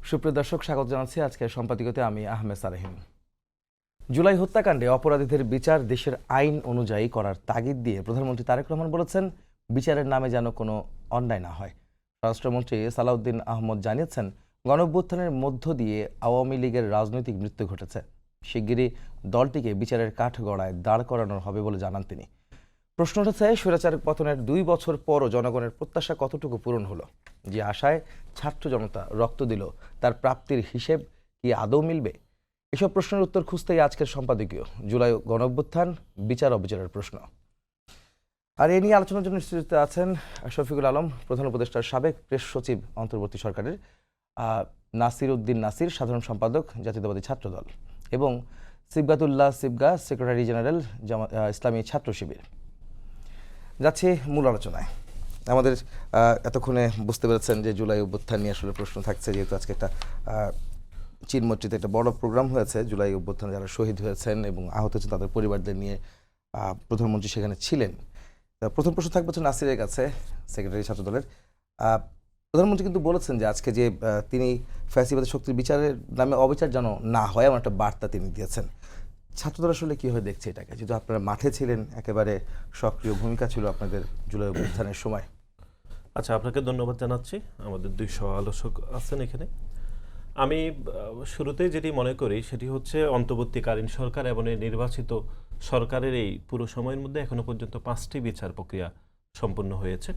সুপ্রিয় দর্শক, স্বাগত জানাচ্ছি আজকের সম্পাদকীয়তে। আমি আহমেদ সালেহিন। জুলাই হত্যাকাণ্ডে অপরাধীদের বিচার দেশের আইন অনুযায়ী করার তাগিদ দিয়ে প্রধানমন্ত্রী তারেক রহমান বলেছেন, বিচারের নামে যেন কোনো অন্যায় না হয়। স্বরাষ্ট্রমন্ত্রী সালাউদ্দিন আহমদ জানিয়েছেন, গণঅভ্যুত্থানের মধ্য দিয়ে আওয়ামী লীগের রাজনৈতিক মৃত্যু ঘটেছে। শিগগিরই দলটিকে বিচারের কাঠগড়ায় দাঁড় করানো হবে বলে জানান তিনি। প্রশ্ন উঠেছে, স্বৈরাচার পতনের 2 বছর পরও জনগণের প্রত্যাশা কতটুকু পূরণ হলো? যে আশায় ছাত্র জনতা রক্ত দিল, তার প্রাপ্তির হিসেব কি আদৌ মিলবে? এসব প্রশ্নের উত্তর খুঁজতেই আজকের সম্পাদকীয় জুলাই গণঅভ্যুত্থান, বিচার অবিচারের প্রশ্ন। আর এ নিয়ে আলোচনার জন্য স্টুডিওতে আছেন শফিকুল আলম, প্রধান উপদেষ্টার সাবেক প্রেস সচিব, অন্তর্বর্তী সরকারের, নাসির উদ্দিন নাসির, সাধারণ সম্পাদক, জাতীয়তাবাদী ছাত্রদল, এবং সিবগাতুল্লাহ সিবগা, সেক্রেটারি জেনারেল, ইসলামী ছাত্র শিবির। যাচ্ছে মূল আলোচনায়। আমাদের এতক্ষণে বুঝতে পেরেছেন যে জুলাই অভ্যুত্থান নিয়ে আসলে প্রশ্ন থাকছে, যেহেতু আজকে একটা চিনমট্রিতে একটা বড় প্রোগ্রাম হয়েছে। জুলাই অভ্যুত্থানে যারা শহীদ হয়েছেন এবং আহত হয়েছেন তাদের পরিবারদের নিয়ে প্রধানমন্ত্রী সেখানে ছিলেন। প্রথম প্রশ্ন থাকবে হচ্ছে নাসিরের কাছে, সেক্রেটারি ছাত্রদলের। প্রধানমন্ত্রী কিন্তু বলেছেন যে আজকে যে তিনি ফ্যাসিবাদের শক্তির বিচারের নামে অবিচার যেন না হয়, এমন একটা বার্তা তিনি দিয়েছেন। ছাত্রদল আসলে কীভাবে দেখছে এটাকে, যেহেতু আপনারা মাঠে ছিলেন, একেবারে সক্রিয় ভূমিকা ছিল আপনাদের জুলাই অভ্যুত্থানের সময়? আচ্ছা, আপনাকে ধন্যবাদ জানাচ্ছি। আমাদের 200 আলোচক আছেন এখানে। আমি শুরুতেই যেটি মনে করি সেটি হচ্ছে, অন্তর্বর্তীকালীন সরকার এবং এই নির্বাচিত সরকারের এই পুরো সময়ের মধ্যে এখনো পর্যন্ত 5টি বিচার প্রক্রিয়া সম্পন্ন হয়েছে।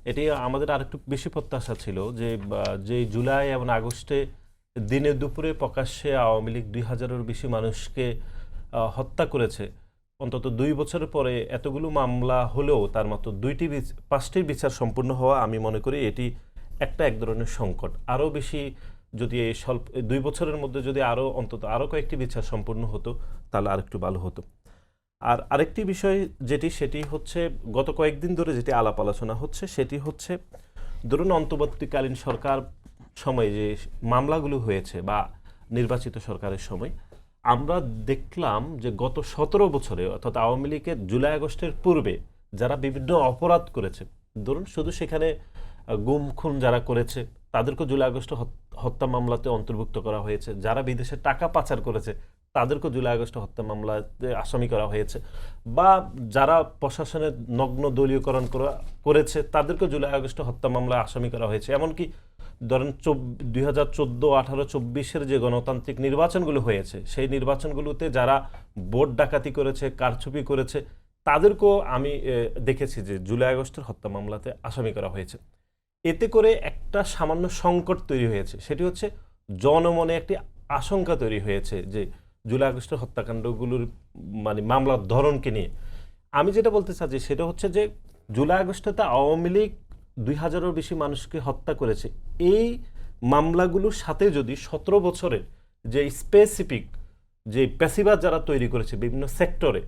এটি আমাদের আরেকটু বেশি প্রত্যাশা ছিল যে জুলাই এবং আগস্টে দিনে দুপুরে প্রকাশ্যে আওয়ামী লীগ 2000-এর বেশি মানুষকে হত্যা করেছে। অন্তত 2 বছরের পরে এতগুলো মামলা হলেও তার মাত্র 5টির বিচার সম্পূর্ণ হওয়া, আমি মনে করি এটি এক ধরনের সংকট। আরও বেশি যদি এই 2 বছরের মধ্যে যদি অন্তত আরও কয়েকটি বিচার সম্পূর্ণ হতো তাহলে আরেকটু ভালো হতো। আর আরেকটি বিষয় সেটি হচ্ছে, গত কয়েকদিন ধরে যেটি আলাপ আলোচনা হচ্ছে সেটি হচ্ছে, ধরুন অন্তর্বর্তীকালীন সরকার সময়ে যে মামলাগুলো হয়েছে বা নির্বাচিত সরকারের সময়, আমরা দেখলাম যে গত 17 বছরে, অর্থাৎ আওয়ামী লীগের জুলাই আগস্টের পূর্বে যারা বিভিন্ন অপরাধ করেছে, ধরুন শুধু সেখানে গুম খুন যারা করেছে তাদেরকে জুলাই আগস্ট হত্যা মামলাতে অন্তর্ভুক্ত করা হয়েছে। যারা বিদেশে টাকা পাচার করেছে তাদেরকে জুলাই আগস্ট হত্যা মামলাতে আসামি করা হয়েছে, বা যারা প্রশাসনের নগ্ন দলীয়করণ করেছে তাদেরকে জুলাই আগস্ট হত্যা মামলায় আসামি করা হয়েছে। এমনকি ধরেন 2014, 18, 24-এর যে গণতান্ত্রিক নির্বাচনগুলো হয়েছে, সেই নির্বাচনগুলোতে যারা ভোট ডাকাতি করেছে, কারচুপি করেছে, তাদেরকেও আমি দেখেছি যে জুলাই আগস্টের হত্যা মামলাতে আসামি করা হয়েছে। এতে করে একটা সামান্য সংকট তৈরি হয়েছে, সেটি হচ্ছে জনমনে একটি আশঙ্কা তৈরি হয়েছে যে জুলাই আগস্টের হত্যাকাণ্ডগুলোর মামলার ধরনকে নিয়ে। আমি যেটা বলতে চাচ্ছি সেটা হচ্ছে যে জুলাই আগস্টে আওয়ামী লীগ 2000-এরও বেশি মানুষকে হত্যা করেছে। এই মামলাগুলোর সাথে যদি 17 বছরের যে স্পেসিফিক যে প্যাসিবাদ যারা তৈরি করেছে বিভিন্ন সেক্টরে,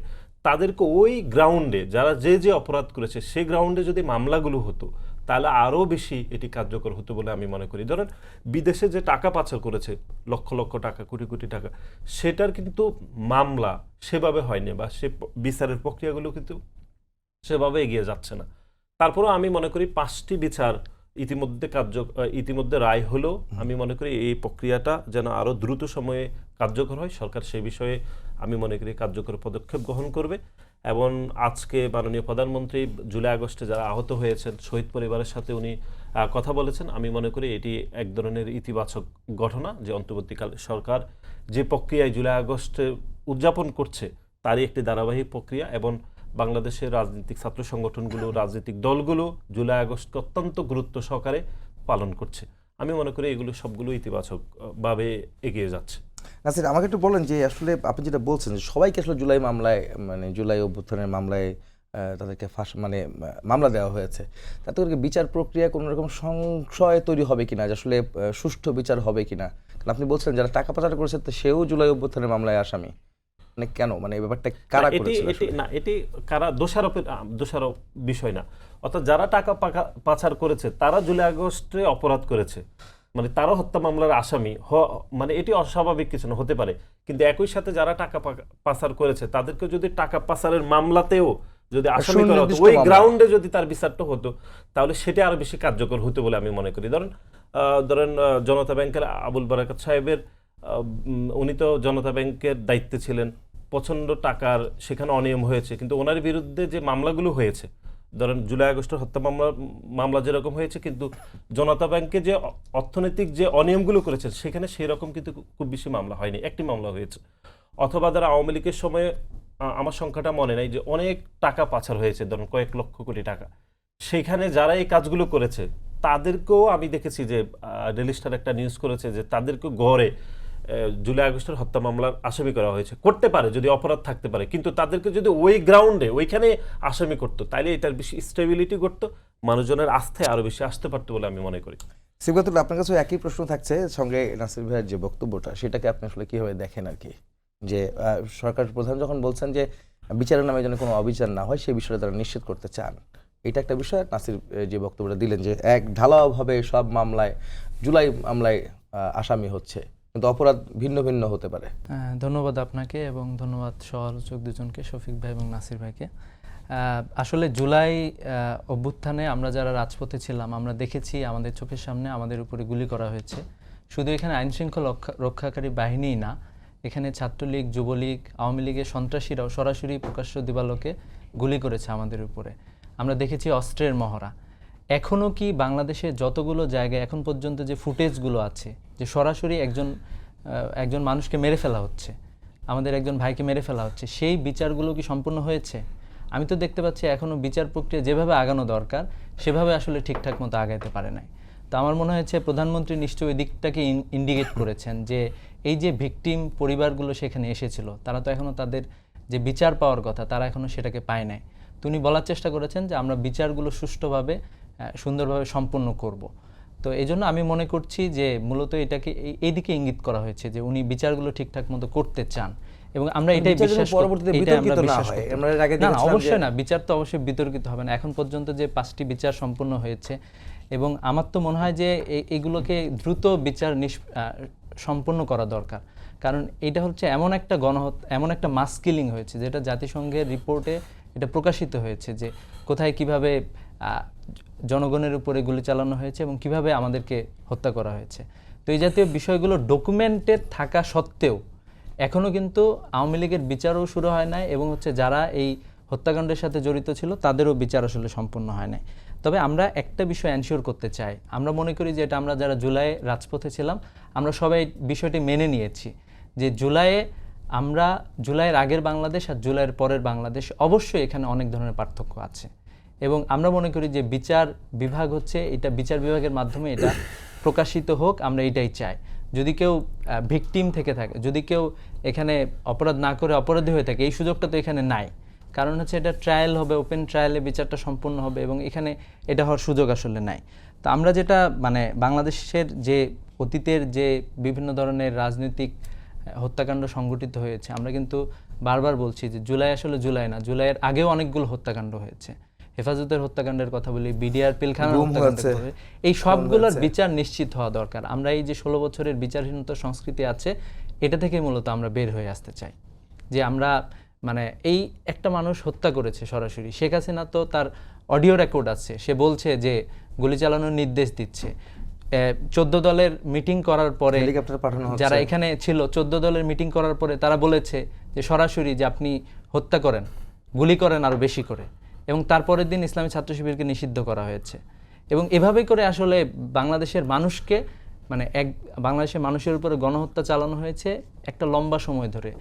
তাদেরকে ওই গ্রাউন্ডে যারা যে অপরাধ করেছে সেই গ্রাউন্ডে যদি মামলাগুলো হতো তাহলে আরও বেশি এটি কার্যকর হতো বলে আমি মনে করি। ধরেন বিদেশে যে টাকা পাচার করেছে, লক্ষ লক্ষ টাকা, কোটি কোটি টাকা, সেটার কিন্তু মামলা সেভাবে হয়নি, বা সে বিচারের প্রক্রিয়াগুলো কিন্তু সেভাবে এগিয়ে যাচ্ছে না। তারপরেও আমি মনে করি 5টি বিচার ইতিমধ্যে রায় হলো। আমি মনে করি এই প্রক্রিয়াটা যেন আরও দ্রুত সময়ে কার্যকর হয়। সরকার সেই বিষয়ে আমি মনে করি কার্যকর পদক্ষেপ গ্রহণ করবে। এবং আজকে মাননীয় প্রধানমন্ত্রী জুলাই আগস্টে যারা আহত হয়েছেন, শহীদ পরিবারের সাথে উনি কথা বলেছেন। আমি মনে করি এটি এক ধরনের ইতিবাচক ঘটনা, যে অন্তর্বর্তীকাল সরকার যে প্রক্রিয়ায় জুলাই আগস্টে উদযাপন করছে তারই একটি ধারাবাহিক প্রক্রিয়া, এবং বাংলাদেশের রাজনৈতিক ছাত্র সংগঠনগুলো, রাজনৈতিক দলগুলো জুলাই আগস্টকে অত্যন্ত গুরুত্ব সহকারে পালন করছে। আমি মনে করি এগুলো সবগুলো ইতিবাচকভাবে এগিয়ে যাচ্ছে। নাসির, আমাকে একটু বলেন যে আসলে আপনি যেটা বলছেন যে সবাইকে আসলে জুলাই মামলায়, জুলাই অভ্যুত্থানের মামলায় তাদেরকে মামলা দেওয়া হয়েছে, তাতে করে বিচার প্রক্রিয়া কোনো রকম সংশয় তৈরি হবে কিনা, যে আসলে সুষ্ঠু বিচার হবে কিনা? কারণ আপনি বলছেন যারা টাকা পাচার করেছে সেও জুলাই অভ্যুত্থানের মামলায় আসামি। কেন, এই ব্যাপারটা কারা করেছে? এটি কারা দোষারোপ বিষয় না। অর্থাৎ যারা টাকা পাচার করেছে তারা জুলাই আগস্টে অপরাধ করেছে, তারা হত্যা মামলার আসামি, এটি অস্বাভাবিক কিছু না, হতে পারে। কিন্তু একই সাথে যারা টাকা পাচার করেছে তাদেরকে যদি টাকা পাচারের মামলাতেও যদি আসামি করা হতো, সুনির্দিষ্ট ওই মামলা। গ্রাউন্ডে যদি তার বিচারটা হতো, তাহলে সেটা আরো বেশি কার্যকর হতো বলে আমি মনে করি। ধরেন জনতা ব্যাংকের আবুল বারাকাত সাহেবের, উনি তো জনতা ব্যাংকের দায়িত্বে ছিলেন, প্রচন্ড টাকার সেখানে অনিয়ম হয়েছে, কিন্তু ওনার বিরুদ্ধে যে মামলাগুলো হয়েছে, ধরেন জুলাই আগস্টের হত্যা মামলা যেরকম হয়েছে, কিন্তু জনতা ব্যাংকে যে অর্থনৈতিক যে অনিয়মগুলো করেছে সেখানে সেই রকম কিন্তু খুব বেশি মামলা হয়নি, একটি মামলা হয়েছে। অথবা যারা আওয়ামী লীগের সময়ে, আমার সংখ্যাটা মনে নাই, যে অনেক টাকা পাচার হয়েছে, ধরুন কয়েক লক্ষ কোটি টাকা, সেখানে যারা এই কাজগুলো করেছে তাদেরকেও আমি দেখেছি যে ডেইলি স্টার একটা নিউজ করেছে যে তাদেরকে গড়ে জুলাই আগস্টের হত্যা মামলার আসামি করা হয়েছে। করতে পারে যদি অপরাধ থাকতে পারে, কিন্তু তাদেরকে যদি ওই গ্রাউন্ডে ওইখানে আসামি করতো, তাইলে এটার বেশি স্টেবিলিটি করতো, মানুষজনের আস্থায় আরো বেশি আসতে পারতো বলে আমি মনে করি। সিবগাতুল্লাহ, আপনার কাছে একই প্রশ্ন থাকছে, সঙ্গে নাসির ভাইয়ের যে বক্তব্যটা সেটাকে আপনি আসলে কিভাবে দেখেন আর কি, যে সরকার প্রধান যখন বলছেন যে বিচারের নামে যেন কোনো অবিচার না হয় সেই বিষয়টা তারা নিশ্চিত করতে চান, এটা একটা বিষয়। নাসির যে বক্তব্যটা দিলেন যে এক ঢালাওভাবে সব মামলায়, জুলাই মামলায় আসামি হচ্ছে, কিন্তু অপরাধ ভিন্ন ভিন্ন হতে পারে। ধন্যবাদ আপনাকে এবং ধন্যবাদ সহ-আলোচক দুজনকে, শফিক ভাই এবং নাসির ভাইকে। আসলে জুলাই অভ্যুত্থানে আমরা যারা রাজপথে ছিলাম, আমরা দেখেছি আমাদের চোখের সামনে আমাদের উপরে গুলি করা হয়েছে। শুধু এখানে আইনশৃঙ্খলা রক্ষাকারী বাহিনীই না, এখানে ছাত্রলীগ, যুবলীগ, আওয়ামী লীগের সন্ত্রাসীরাও সরাসরি প্রকাশ্য দিবালোকে গুলি করেছে আমাদের উপরে। আমরা দেখেছি অস্ত্রের মহড়া। এখনও কি বাংলাদেশে যতগুলো জায়গায় এখন পর্যন্ত যে ফুটেজগুলো আছে, যে সরাসরি একজন মানুষকে মেরে ফেলা হচ্ছে, আমাদের একজন ভাইকে মেরে ফেলা হচ্ছে, সেই বিচারগুলো কি সম্পূর্ণ হয়েছে? আমি তো দেখতে পাচ্ছি এখনও বিচার প্রক্রিয়া যেভাবে আগানো দরকার সেভাবে আসলে ঠিকঠাক মতো আগাইতে পারে নাই। তো আমার মনে হয়েছে প্রধানমন্ত্রী নিশ্চয়ই ওই দিকটাকে ইন্ডিকেট করেছেন যে এই যে ভিকটিম পরিবারগুলো সেখানে এসেছিল, তারা তো এখনও তাদের যে বিচার পাওয়ার কথা তারা এখনও সেটাকে পায় নাই। তো উনি বলার চেষ্টা করেছেন যে আমরা বিচারগুলো সুষ্ঠুভাবে, সুন্দরভাবে সম্পন্ন করব। তো এই জন্য আমি মনে করছি যে মূলত এটাকে এই দিকে ইঙ্গিত করা হয়েছে যে উনি বিচারগুলো ঠিকঠাক মতো করতে চান, এবং আমরা এটাই বিশ্বাস পরবর্তীতে বিতর্কিত না হয়। আমরা এর আগে না, দেখেছিলাম অবশ্যই যে- না, বিচার তো অবশ্যই বিতর্কিত হবে না। এখন পর্যন্ত যে 5টি বিচার সম্পূর্ণ হয়েছে, এবং আমার তো মনে হয় যে এগুলোকে দ্রুত বিচার সম্পন্ন করা দরকার। কারণ এটা হচ্ছে এমন একটা এমন একটা মাস কিলিং হয়েছে যেটা জাতিসংঘের রিপোর্টে এটা প্রকাশিত হয়েছে যে কোথায় কিভাবে জনগণের উপরে গুলি চালানো হয়েছে এবং কিভাবে আমাদেরকে হত্যা করা হয়েছে। তো এই জাতীয় বিষয়গুলো ডকুমেন্টেড থাকা সত্ত্বেও এখনও কিন্তু আওয়ামী লীগের বিচারও শুরু হয় নাই, এবং হচ্ছে যারা এই হত্যাকাণ্ডের সাথে জড়িত ছিল তাদেরও বিচার আসলে সম্পূর্ণ হয় নাই। তবে আমরা একটা বিষয় এনশিওর করতে চাই, আমরা মনে করি যে এটা আমরা যারা জুলাই রাজপথে ছিলাম আমরা সবাই বিষয়টি মেনে নিয়েছি যে জুলাইয়ের আগের বাংলাদেশ আর জুলাইয়ের পরের বাংলাদেশ, অবশ্যই এখানে অনেক ধরনের পার্থক্য আছে, এবং আমরা মনে করি যে বিচার বিভাগ হচ্ছে এটা, বিচার বিভাগের মাধ্যমে এটা প্রকাশিত হোক, আমরা এটাই চাই। যদি কেউ ভিকটিম থেকে থাকে, যদি কেউ এখানে অপরাধ না করে অপরাধী হয়ে থাকে, এই সুযোগটা তো এখানে নাই। কারণ হচ্ছে এটা ট্রায়াল হবে, ওপেন ট্রায়ালে বিচারটা সম্পূর্ণ হবে, এবং এখানে এটা হওয়ার সুযোগ আসলে নাই। তো আমরা যেটা বাংলাদেশের যে অতীতের যে বিভিন্ন ধরনের রাজনৈতিক হত্যাকাণ্ড সংঘটিত হয়েছে, আমরা কিন্তু বারবার বলছি যে জুলাই আসলে জুলাই না, জুলাইয়ের আগেও অনেকগুলো হত্যাকাণ্ড হয়েছে। হেফাজতের হত্যাকাণ্ডের কথা বলি, বিডিআর পিলখানার হত্যাকাণ্ডের কথা বলি, এই সবগুলোর বিচার নিশ্চিত হওয়া দরকার। আমরা এই যে 16 বছরের বিচারহীনতা সংস্কৃতি আছে, এটা থেকে মূলত আমরা বের হয়ে আসতে চাই। যে আমরা এই একটা মানুষ হত্যা করেছে সরাসরি, শেখ হাসিনা তো তার অডিও রেকর্ড আছে, সে বলছে যে গুলি চালানোর নির্দেশ দিচ্ছে। 14 দলের মিটিং করার পরে যারা এখানে ছিল, 14 দলের মিটিং করার পরে তারা বলেছে যে সরাসরি যে আপনি হত্যা করেন, গুলি করেন আরো বেশি করে, এবং তারপরের দিন ইসলামী ছাত্র শিবিরকে নিষিদ্ধ করা হয়েছে। এবং এভাবে করে আসলে বাংলাদেশের মানুষকে বাংলাদেশের মানুষের উপরে গণহত্যা চালানো হয়েছে একটা লম্বা সময় ধরে।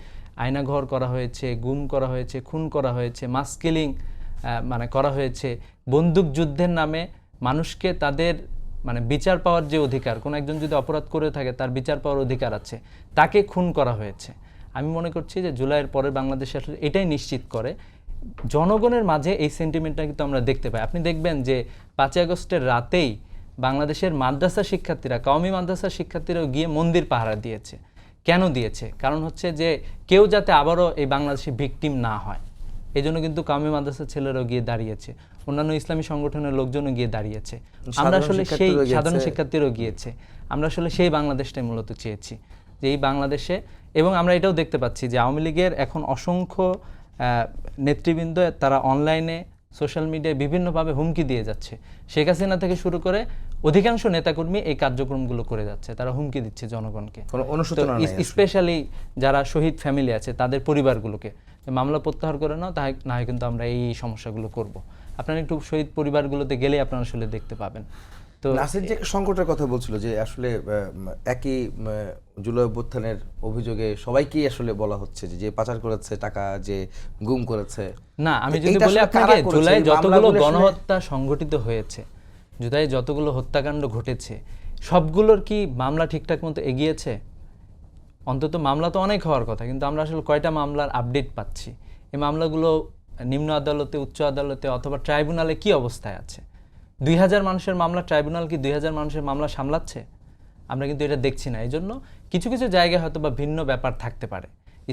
আয়নাঘর করা হয়েছে, গুম করা হয়েছে, খুন করা হয়েছে, মাস কিলিং করা হয়েছে। বন্দুক যুদ্ধের নামে মানুষকে তাদের বিচার পাওয়ার যে অধিকার, কোনো একজন যদি অপরাধ করে থাকে তার বিচার পাওয়ার অধিকার আছে, তাকে খুন করা হয়েছে। আমি মনে করছি যে জুলাইয়ের পরে বাংলাদেশ আসলে এটাই নিশ্চিত করে। জনগণের মাঝে এই সেন্টিমেন্টটা কিন্তু আমরা দেখতে পাই। আপনি দেখবেন যে 5 আগস্টের রাতেই বাংলাদেশের মাদ্রাসা শিক্ষার্থীরা, কওমি মাদ্রাসার শিক্ষার্থীরাও গিয়ে মন্দির পাহারা দিয়েছে। কেন দিয়েছে? কারণ হচ্ছে যে কেউ যাতে আবারও এই বাংলাদেশে ভিকটিম না হয়, এই জন্য কিন্তু কওমি মাদ্রাসার ছেলেরাও গিয়ে দাঁড়িয়েছে, অন্যান্য ইসলামী সংগঠনের লোকজনও গিয়ে দাঁড়িয়েছে। আমরা আসলে সেই সাধারণ শিক্ষার্থীরাও গিয়েছে। আমরা আসলে সেই বাংলাদেশটাই মূলত চেয়েছি, যে এই বাংলাদেশে। এবং আমরা এটাও দেখতে পাচ্ছি যে আওয়ামী লীগের এখন অসংখ্য নেতৃবৃন্দ তারা অনলাইনে সোশ্যাল মিডিয়ায় বিভিন্নভাবে হুমকি দিয়ে যাচ্ছে। শেখ হাসিনা থেকে শুরু করে অধিকাংশ নেতাকর্মী এই কার্যক্রমগুলো করে যাচ্ছে, তারা হুমকি দিচ্ছে জনগণকে। কোনো অনুশোচনা নাই আসলে। স্পেশালি যারা শহীদ ফ্যামিলি আছে তাদের পরিবারগুলোকে মামলা প্রত্যাহার করে নাও, তাই না হয় কিন্তু আমরা এই সমস্যাগুলো করব। আপনারা একটু শহীদ পরিবারগুলোতে গেলে আপনারা আসলে দেখতে পাবেন। তো নাসির যে সংকটের কথা বলছিল যে আসলে একই জুলাই অভ্যুত্থানের অভিযোগে সবাইকেই আসলে বলা হচ্ছে যে পাচার করেছে টাকা, যে গুম করেছে। না, আমি যদি এইটা বলি আসলে আপনাকে, কারা করেছে? জুলাই এই যতগুলো মামলাগুলো আসলে- গণহত্যা সংঘটিত হয়েছে, জুলাই যতগুলো হত্যাকাণ্ড ঘটেছে, সবগুলোর কি মামলা ঠিকঠাক মতো এগিয়েছে? অন্তত মামলা তো অনেক হওয়ার কথা, কিন্তু আমরা আসলে কয়টা মামলার আপডেট পাচ্ছি? এই মামলাগুলো নিম্ন আদালতে, উচ্চ আদালতে অথবা ট্রাইব্যুনালে কি অবস্থায় আছে? 2000 মানুষের মামলা, ট্রাইব্যুনাল কি 2000 মানুষের মামলা সামলাচ্ছে? আমরা কিন্তু এটা দেখছি না। এই জন্য কিছু কিছু জায়গায় হয়তো বা ভিন্ন ব্যাপার থাকতে পারে,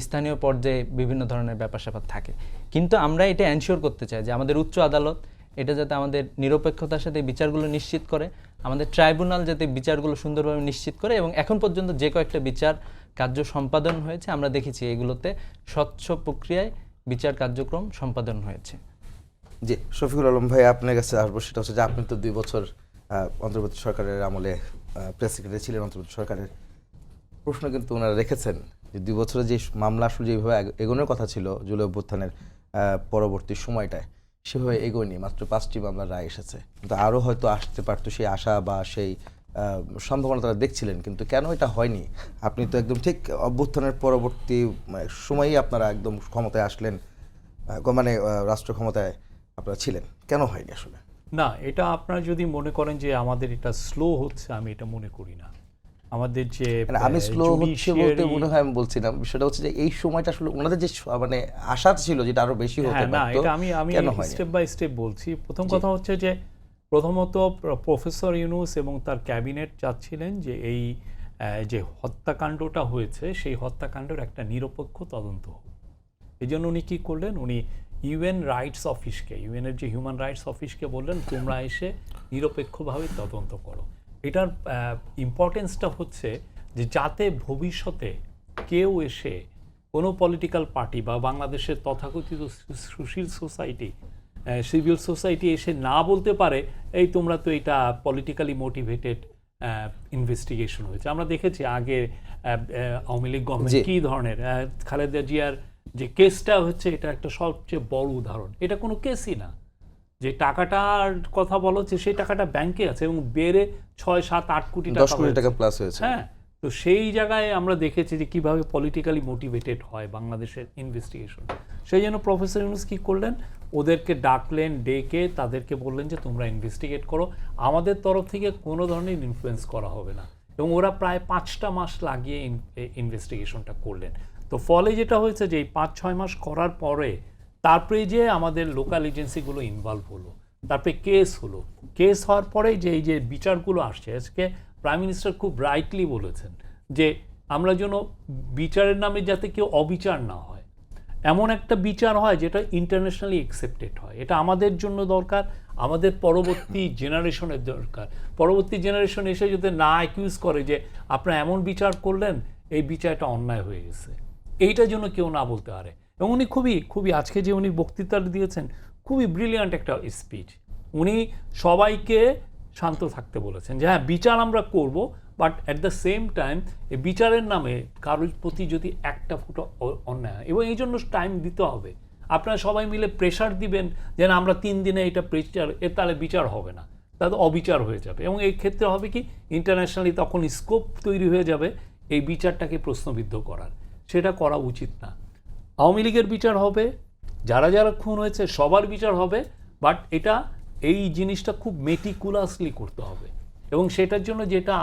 স্থানীয় পর্যায়ে বিভিন্ন ধরনের ব্যাপার স্যাপার থাকে, কিন্তু আমরা এটা এনশিওর করতে চাই যে আমাদের উচ্চ আদালত এটা যাতে আমাদের নিরপেক্ষতার সাথে বিচারগুলো নিশ্চিত করে, আমাদের ট্রাইব্যুনাল যাতে বিচারগুলো সুন্দরভাবে নিশ্চিত করে। এবং এখন পর্যন্ত যে কয়েকটা বিচার কার্য সম্পাদন হয়েছে আমরা দেখেছি এগুলোতে স্বচ্ছ প্রক্রিয়ায় বিচার কার্যক্রম সম্পাদন হয়েছে। জি, শফিকুল আলম ভাই, আপনার কাছে আসবো। সেটা হচ্ছে যে আপনি তো 2 বছর অন্তর্বর্তী সরকারের আমলে প্রেস সেক্রেটারি ছিলেন অন্তর্বর্তী সরকারের। প্রশ্ন কিন্তু ওনারা রেখেছেন যে 2 বছরে যে মামলা আসলে যেভাবে এগোনোর কথা ছিল জুলাই অভ্যুত্থানের পরবর্তী সময়টায়, সেভাবে এগোয়নি। মাত্র 5টি মামলার রায় এসেছে, কিন্তু আরও হয়তো আসতে পারতো, সেই আশা বা সেই সম্ভাবনা তারা দেখছিলেন, কিন্তু কেন এটা হয়নি? আপনি তো একদম ঠিক অভ্যুত্থানের পরবর্তী সময়ই আপনারা একদম ক্ষমতায় আসলেন, রাষ্ট্র ক্ষমতায় আপনারা ছিলেন, কেন হয়নি আসলে? না, এটা আপনারা যদি মনে করেন যে আমাদের এটা স্লো হচ্ছে, আমি এটা মনে করি না। আমাদের যে আমি স্লো হচ্ছে বলতে মনে হয়, আমি বলছিলাম বিষয়টা হচ্ছে যে এই সময়টা আসলে ওনাদের যে আশা ছিল যেটা আরো বেশি হতে না, পারতো, এটা আমি কেন হয়নি? স্টেপ বাই স্টেপ বলছি। প্রথম কথা হচ্ছে যে প্রথমত প্রফেসর ইউনূস এবং তার ক্যাবিনেট চাচ্ছিলেন যে এই যে হত্যাকাণ্ডটা হয়েছে সেই হত্যাকাণ্ডের একটা নিরপেক্ষ তদন্ত হোক। এই জন্য উনি কী করলেন, উনি ইউএন রাইটস অফিসকে, ইউএনের যে হিউম্যান রাইটস অফিসকে বললেন তোমরা এসে নিরপেক্ষভাবে তদন্ত করো। এটার ইম্পর্টেন্সটা হচ্ছে যে যাতে ভবিষ্যতে কেউ এসে কোনো পলিটিক্যাল পার্টি বা বাংলাদেশের তথাকথিত সুশীল সোসাইটি, সিভিল সোসাইটি এসে না বলতে পারে এই তোমরা তো এটা পলিটিক্যালি মোটিভেটেড ইনভেস্টিগেশন হয়েছে। আমরা দেখেছি আগে আওয়ামী লীগ গভর্নমেন্ট কী ধরনের, খালেদা জিয়ার যে কেসটা হচ্ছে এটা একটা সবচেয়ে বড় উদাহরণ। এটা কোনো কেসই না, যে টাকাটার কথা বলা হচ্ছে সেই টাকাটা ব্যাংকে আছে এবং বেড়ে 6-7-8 কোটি 10 কোটি টাকা প্লাস হয়েছে। হ্যাঁ, তো সেই জায়গায় আমরা দেখেছি যে কিভাবে পলিটিক্যালি মোটিভেটেড হয় বাংলাদেশের ইনভেস্টিগেশন। সেই জন্য প্রফেসর ইউনূস কী করলেন, ওদেরকে ডাকলেন, ডেকে তাদেরকে বললেন যে তোমরা ইনভেস্টিগেট করো, আমাদের তরফ থেকে কোনো ধরনের ইনফ্লুয়েন্স করা হবে না। এবং ওরা প্রায় 5টা মাস লাগিয়ে ইনভেস্টিগেশনটা করলেন। তো ফলে যেটা হয়েছে যে এই 5-6 মাস করার পরে তারপরে যে আমাদের লোকাল এজেন্সিগুলো ইনভলভ হলো, তারপরে কেস হলো, কেস হওয়ার পরে যে এই যে বিচারগুলো আসছে, আজকে প্রাইম মিনিস্টার খুব রাইটলি বলেছেন যে আমরা যেন বিচারের নামে যাতে কেউ অবিচার না হয়, এমন একটা বিচার হয় যেটা ইন্টারন্যাশনালি অ্যাকসেপ্টেড হয়। এটা আমাদের জন্য দরকার, আমাদের পরবর্তী জেনারেশনের দরকার। পরবর্তী জেনারেশন এসে যদি না অ্যাকিউজ করে যে আপনারা এমন বিচার করলেন, এই বিচারটা অন্যায় হয়ে গেছে, এইটার জন্য কেউ না বলতে পারে। এবং উনি খুবই আজকে যে উনি বক্তৃতাটা দিয়েছেন খুবই ব্রিলিয়ান্ট একটা স্পিচ। উনি সবাইকে শান্ত থাকতে বলেছেন যে হ্যাঁ বিচার আমরা করব, but at the same time এই বিচারের নামে কারোর প্রতি যদি একটা ফুটো অন্যায় হয়, এবং এই জন্য টাইম দিতে হবে। আপনারা সবাই মিলে প্রেশার দিবেন যে না আমরা 3 দিনে এটা প্রেশার, তাহলে বিচার হবে না, তাহলে অবিচার হয়ে যাবে। এবং এই ক্ষেত্রে হবে কি, ইন্টারন্যাশনালি তখন স্কোপ তৈরি হয়ে যাবে এই বিচারটাকে প্রশ্নবিদ্ধ করার। সেটা করা উচিত না। আওয়ামী লীগের বিচার হবে, যারা যারা খুন হয়েছে সবার বিচার হবে, বাট এটা এই জিনিসটা খুব মেটিকুলাসলি করতে হবে। এবং সেটার জন্য যেটা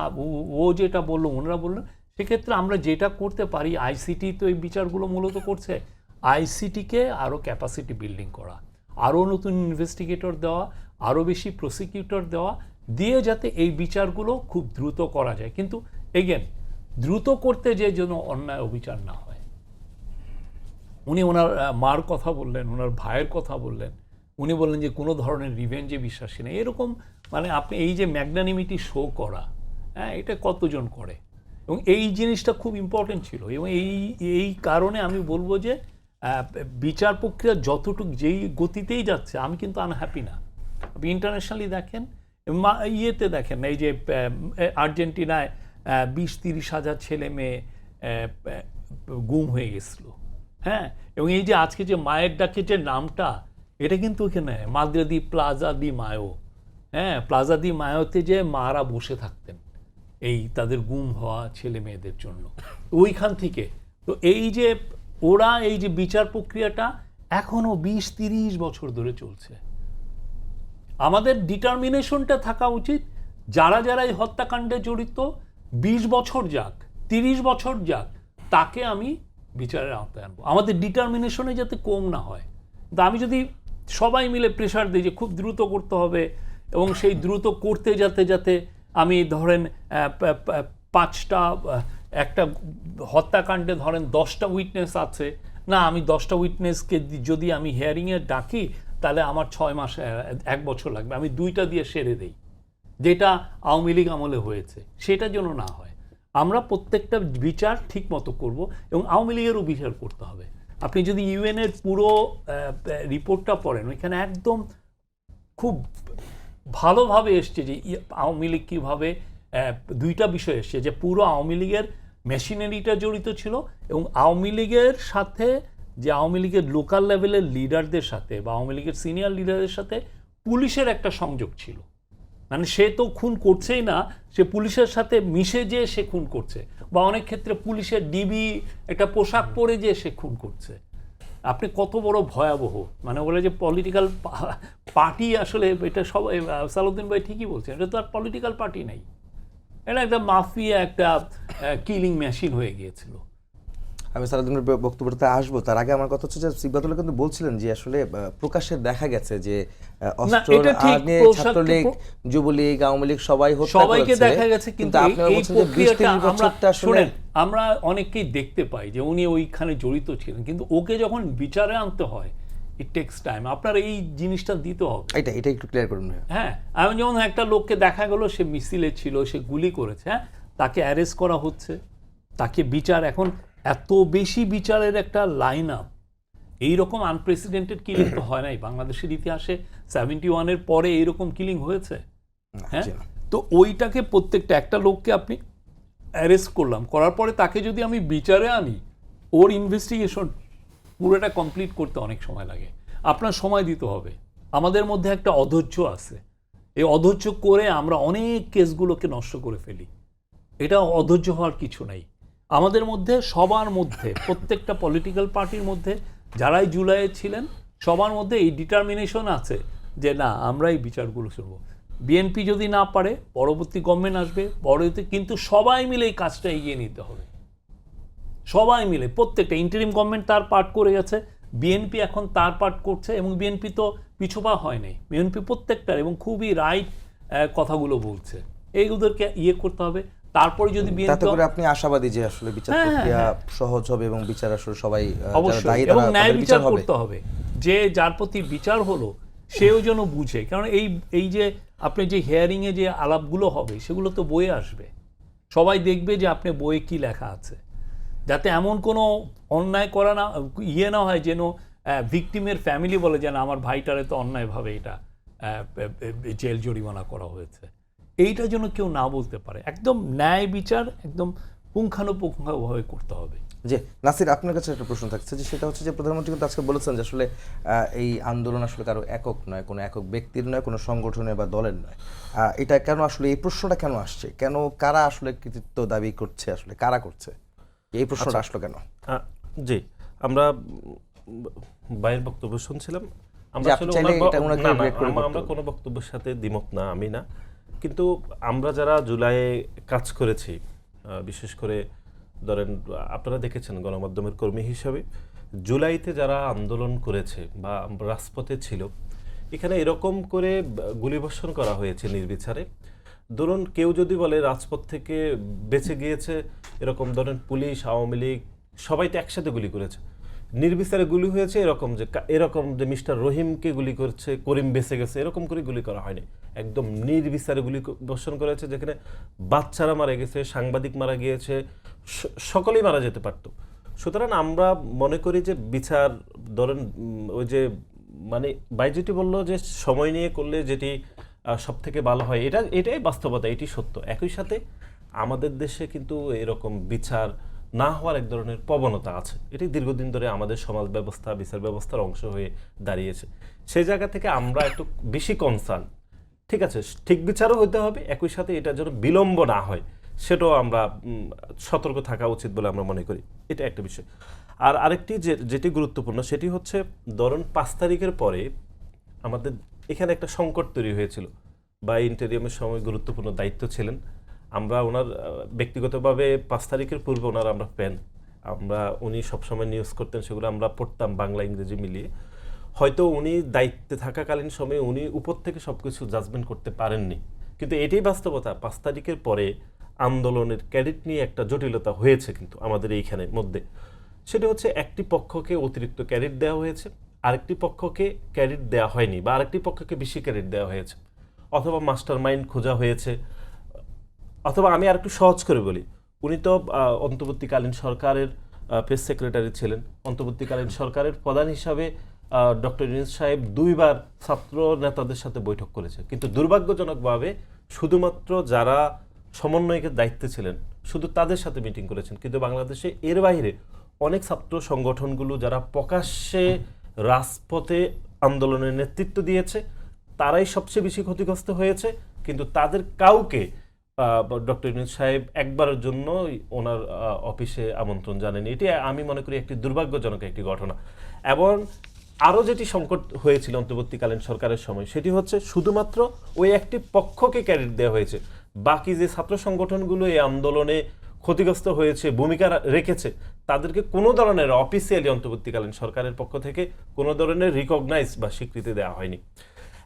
ও যেটা বললো, ওনারা বললো, সেক্ষেত্রে আমরা যেটা করতে পারি, আইসিটি তো এই বিচারগুলো মূলত করছে, আইসিটিকে আরও ক্যাপাসিটি বিল্ডিং করা, আরও নতুন ইনভেস্টিগেটর দেওয়া, আরও বেশি প্রসিকিউটর দেওয়া, দিয়ে যাতে এই বিচারগুলো খুব দ্রুত করা যায়। কিন্তু এগেন দ্রুত করতে যে যেন অন্যায় অবিচার না হয়। উনি ওনার মার কথা বললেন, ওনার ভাইয়ের কথা বললেন, উনি বললেন যে কোনো ধরনের রিভেঞ্জে বিশ্বাসী নেই। এরকম মানে আপনি এই যে ম্যাগনানিমিটি শো করা, হ্যাঁ, এটা কতজন করে? এবং এই জিনিসটা খুব ইম্পর্টেন্ট ছিল। এবং এই কারণে আমি বলবো যে বিচার প্রক্রিয়া যতটুকু যেই গতিতেই যাচ্ছে আমি কিন্তু আনহ্যাপি না। আপনি ইন্টারন্যাশনালি দেখেন, ইয়েতে দেখেন, এই যে আর্জেন্টিনায় 20-30 হাজার ছেলে মেয়ে গুম হয়ে গেছিল, হ্যাঁ, এবং এই যে আজকে যে মায়ের ডাকে যে নামটা, এটা কিন্তু ওখানে মাদ্রে দি প্লাজা দি মায়ো, হ্যাঁ, প্লাজা দি মায়োতে যে মারা বসে থাকতেন এই তাদের গুম হওয়া ছেলে মেয়েদের জন্য, ওইখান থেকে। তো এই যে ওরা এই যে বিচার প্রক্রিয়াটা এখনো 20-30 বছর ধরে চলছে। আমাদের ডিটারমিনেশনটা থাকা উচিত, যারা যারা এই হত্যাকাণ্ডে জড়িত 20 বছর যাক, 30 বছর যাক, তাকে আমি বিচারের আওতায় আনবো। আমাদের ডিটারমিনেশনে যাতে কম না হয়। কিন্তু আমি যদি সবাই মিলে প্রেশার দিই যে খুব দ্রুত করতে হবে, এবং সেই দ্রুত করতে যাতে যাতে আমি ধরেন 5টা একটা হত্যাকাণ্ডে ধরেন 10টা উইটনেস আছে, না আমি 10টা উইটনেসকে যদি আমি হিয়ারিংয়ে ডাকি তাহলে আমার 6 মাস 1 বছর লাগবে, আমি 2টা দিয়ে সেরে দেই, যেটা আওয়ামী লীগ আমলে হয়েছে, সেটা যেন না হয়। আমরা প্রত্যেকটা বিচার ঠিক মতো করবো, এবং আওয়ামী লীগেরও বিচার করতে হবে। আপনি যদি ইউএনের পুরো রিপোর্টটা পড়েন, ওইখানে একদম খুব ভালোভাবে এসছে যে আওয়ামী লীগ কীভাবে 2টা বিষয় এসছে, যে পুরো আওয়ামী লীগের মেশিনারিটা জড়িত ছিল, এবং আওয়ামী লীগের সাথে যে আওয়ামী লীগের লোকাল লেভেলের লিডারদের সাথে বা আওয়ামী লীগের সিনিয়র লিডারদের সাথে পুলিশের একটা সংযোগ ছিল। মানে সে তো খুন করছেই না, সে পুলিশের সাথে মিশে যে সে খুন করছে, বা অনেক ক্ষেত্রে পুলিশের ডিবি একটা পোশাক পরে যে সে খুন করছে। আপনি কত বড় ভয়াবহ, মানে বলে যে পলিটিক্যাল পার্টি, আসলে এটা সবাই, সালাউদ্দিন ভাই ঠিকই বলছেন, এটা তো আর পলিটিক্যাল পার্টি নেই, এটা একটা মাফিয়া, একটা কিলিং মেশিন হয়ে গিয়েছিল। আমি সালাউদ্দিনের বক্তব্যটাতে আসবো, তার আগে আমার কথা হচ্ছে যে সিকদাতুল্লাহ কিন্তু বলছিলেন যে আসলে প্রকাশ্যে দেখা গেছে যে অস্ত্র নিয়ে ছাত্রলীগ, যুবলীগ, আওয়ামী লীগ সবাইকে দেখা গেছে, কিন্তু এই প্রক্রিয়াটা আসলে আমরা অনেককেই দেখতে পাই যে উনি ওইখানে জড়িত ছিলেন, কিন্তু ওকে যখন বিচারে আনতে হয় ইট টেকস টাইম। আপনার এই জিনিসটা দিতে হবে, এটা একটু ক্লিয়ার করুন। হ্যাঁ, আমি যেমন একটা লোককে দেখা গেল সে মিছিলে ছিল, সে গুলি করেছে, হ্যাঁ, তাকে অ্যারেস্ট করা হচ্ছে, তাকে বিচার, এখন এত বেশি বিচারের একটা লাইন আপ, এইরকম আনপ্রেসিডেন্টেড কিলিং তো হয় নাই বাংলাদেশের ইতিহাসে। 71-এর পরে এইরকম কিলিং হয়েছে, হ্যাঁ। তো ওইটাকে প্রত্যেকটা একটা লোককে আপনি অ্যারেস্ট করলাম, করার পরে তাকে যদি আমি বিচারে আনি, ওর ইনভেস্টিগেশন পুরোটা কমপ্লিট করতে অনেক সময় লাগে। আপনার সময় দিতে হবে। আমাদের মধ্যে একটা অধৈর্য আছে, এই অধৈর্য করে আমরা অনেক কেসগুলোকে নষ্ট করে ফেলি। এটা অধৈর্য হওয়ার কিছু নাই আমাদের মধ্যে, সবার মধ্যে, প্রত্যেকটা পলিটিক্যাল পার্টির মধ্যে, যারাই জুলাইয়ে ছিলেন সবার মধ্যে এই ডিটারমিনেশন আছে যে না, আমরা এই বিচারগুলো শুনবো। বিএনপি যদি না পারে, পরবর্তী গভর্নমেন্ট আসবে, পরবর্তী, কিন্তু সবাই মিলে এই কাজটা এগিয়ে নিতে হবে, সবাই মিলে। প্রত্যেকটা ইন্টারিম গভর্নমেন্ট তার পার্ট করে গেছে, বিএনপি এখন তার পার্ট করছে, এবং বিএনপি তো পিছুপা হয় নাই, বিএনপি প্রত্যেকটার এবং খুবই রাইট কথাগুলো বলছে, এইগুলোকে ইয়ে করতে হবে। তারপরে যদি তাতে করে আপনি আশাবাদী যে আসলে বিচার প্রক্রিয়া সহজ হবে এবং বিচার আসলে সবাই দায়ী, এবং ন্যায় বিচার করতে হবে, যে যার প্রতি বিচার হলো সেও যেন বুঝে। কারণ এই যে আপনি যে হিয়ারিং এ যে আলাপগুলো হবে সেগুলো তো বইয়ে আসবে, সবাই দেখবে যে আপনি বইয়ে কি লেখা আছে, যাতে এমন কোনো অন্যায় করা না না হয় যেন ভিকটিমের ফ্যামিলি বলে যে না, আমার ভাইটারে তো অন্যায়ভাবে এটা জেল জরিমানা করা হয়েছে, এইটা যেন কেউ না বলতে পারে। একদম ন্যায় বিচার একদম পুঙ্খানুপুঙ্খভাবে করতে হবে। যে নাসির, আপনার কাছে একটা প্রশ্ন থাকছে, যে সেটা হচ্ছে যে প্রধানমন্ত্রী কিন্তু আজকে বলেছেন যে আসলে এই আন্দোলন আসলে কারো একক নয়, কোনো একক ব্যক্তির নয়, কোনো সংগঠনের বা দলের নয়। এটা কেন আসলে, এই প্রশ্নটা কেন আসছে, কেন, কারা আসলে কৃতিত্ব দাবি করছে, আসলে কারা করছে, এই প্রশ্নটা আসলো কেন? জি, আমরা বাইরের বক্তব্য শুনছিলাম, আমরা কোনো বক্তব্যের সাথে দ্বিমত না, আমি না, কিন্তু আমরা যারা জুলাইয়ে কাজ করেছি, বিশেষ করে ধরেন আপনারা দেখেছেন গণমাধ্যমের কর্মী হিসাবে, জুলাইতে যারা আন্দোলন করেছে বা রাজপথে ছিল, এখানে এরকম করে গুলিবর্ষণ করা হয়েছে নির্বিচারে। ধরুন কেউ যদি বলে রাজপথ থেকে বেঁচে গিয়েছে, এরকম ধরেন পুলিশ, আওয়ামী লীগ সবাই তো একসাথে গুলি করেছে, নির্বিচারে গুলি হয়েছে, এরকম যে মিস্টার রহিমকে গুলি করছে, করিম বেঁচে গেছে, এরকম করে গুলি করা হয়নি, একদম নির্বিচারে গুলি বর্ষণ করেছে, যেখানে বাচ্চারা মারা গেছে, সাংবাদিক মারা গিয়েছে, সকলেই মারা যেতে পারত। সুতরাং আমরা মনে করি যে বিচার ধরেন ওই যে মানে বাইজিটি বলল যে সময় নিয়ে করলে যেটি সব থেকে ভালো হয়, এটাই বাস্তবতা, এটি সত্য। একই সাথে আমাদের দেশে কিন্তু এরকম বিচার না হওয়ার এক ধরনের প্রবণতা আছে, এটি দীর্ঘদিন ধরে আমাদের সমাজ ব্যবস্থা বিচার ব্যবস্থার অংশ হয়ে দাঁড়িয়েছে। সেই জায়গা থেকে আমরা একটু বেশি কনসার্ন। ঠিক আছে, ঠিক বিচারও হতে হবে, একই সাথে এটা যেন বিলম্ব না হয় সেটাও আমরা সতর্ক থাকা উচিত বলে আমরা মনে করি। এটা একটা বিষয়। আর আরেকটি যেটি গুরুত্বপূর্ণ সেটি হচ্ছে ধরুন 5 তারিখের পরে আমাদের এখানে একটা সংকট তৈরি হয়েছিল, বা ইন্টেরিয়ামের সময় গুরুত্বপূর্ণ দায়িত্ব ছিলেন। আমরা ওনার ব্যক্তিগতভাবে 5 তারিখের পূর্বে ওনার আমরা ফ্যান, উনি সবসময় নিউজ করতেন, সেগুলো আমরা পড়তাম বাংলা ইংরেজি মিলিয়ে। হয়তো উনি দায়িত্বে থাকাকালীন সময়ে উনি উপর থেকে সব কিছু জাজমেন্ট করতে পারেননি, কিন্তু এটাই বাস্তবতা। 5 তারিখের পরে আন্দোলনের ক্যাডেট নিয়ে একটা জটিলতা হয়েছে কিন্তু আমাদের এইখানে মধ্যে। সেটা হচ্ছে একটি পক্ষকে অতিরিক্ত ক্যাডেট দেওয়া হয়েছে, আরেকটি পক্ষকে ক্যাডেট দেওয়া হয়নি, বা আরেকটি পক্ষকে বেশি ক্যাডেট দেওয়া হয়েছে, অথবা মাস্টার মাইন্ড খোঁজা হয়েছে। অথবা আমি আর একটু সহজ করে বলি, উনি তো অন্তর্বর্তীকালীন সরকারের প্রেস সেক্রেটারি ছিলেন, অন্তর্বর্তীকালীন সরকারের প্রধান হিসাবে ডক্টর ইউনূস সাহেব 2 বার ছাত্র নেতাদের সাথে বৈঠক করেছে, কিন্তু দুর্ভাগ্যজনকভাবে শুধুমাত্র যারা সমন্বয়কের দায়িত্বে ছিলেন শুধু তাদের সাথে মিটিং করেছেন। কিন্তু বাংলাদেশে এর বাইরে অনেক ছাত্র সংগঠনগুলো যারা প্রকাশ্যে রাজপথে আন্দোলনের নেতৃত্ব দিয়েছে তারাই সবচেয়ে বেশি ক্ষতিগ্রস্ত হয়েছে, কিন্তু তাদের কাউকে ডক্টর ইউনূস সাহেব একবারের জন্য ওনার অফিসে আমন্ত্রণ জানেন। এটি আমি মনে করি একটি দুর্ভাগ্যজনক একটি ঘটনা। এবং আরও যেটি সংকট হয়েছিল অন্তর্বর্তীকালীন সরকারের সময় সেটি হচ্ছে শুধুমাত্র ওই একটি পক্ষকে ক্যাডেট দেওয়া হয়েছে, বাকি যে ছাত্র সংগঠনগুলো এই আন্দোলনে ক্ষতিগ্রস্ত হয়েছে, ভূমিকা রেখেছে, তাদেরকে কোনো ধরনের অফিসিয়ালি অন্তর্বর্তীকালীন সরকারের পক্ষ থেকে কোনো ধরনের রিকগনাইজ বা স্বীকৃতি দেওয়া হয়নি।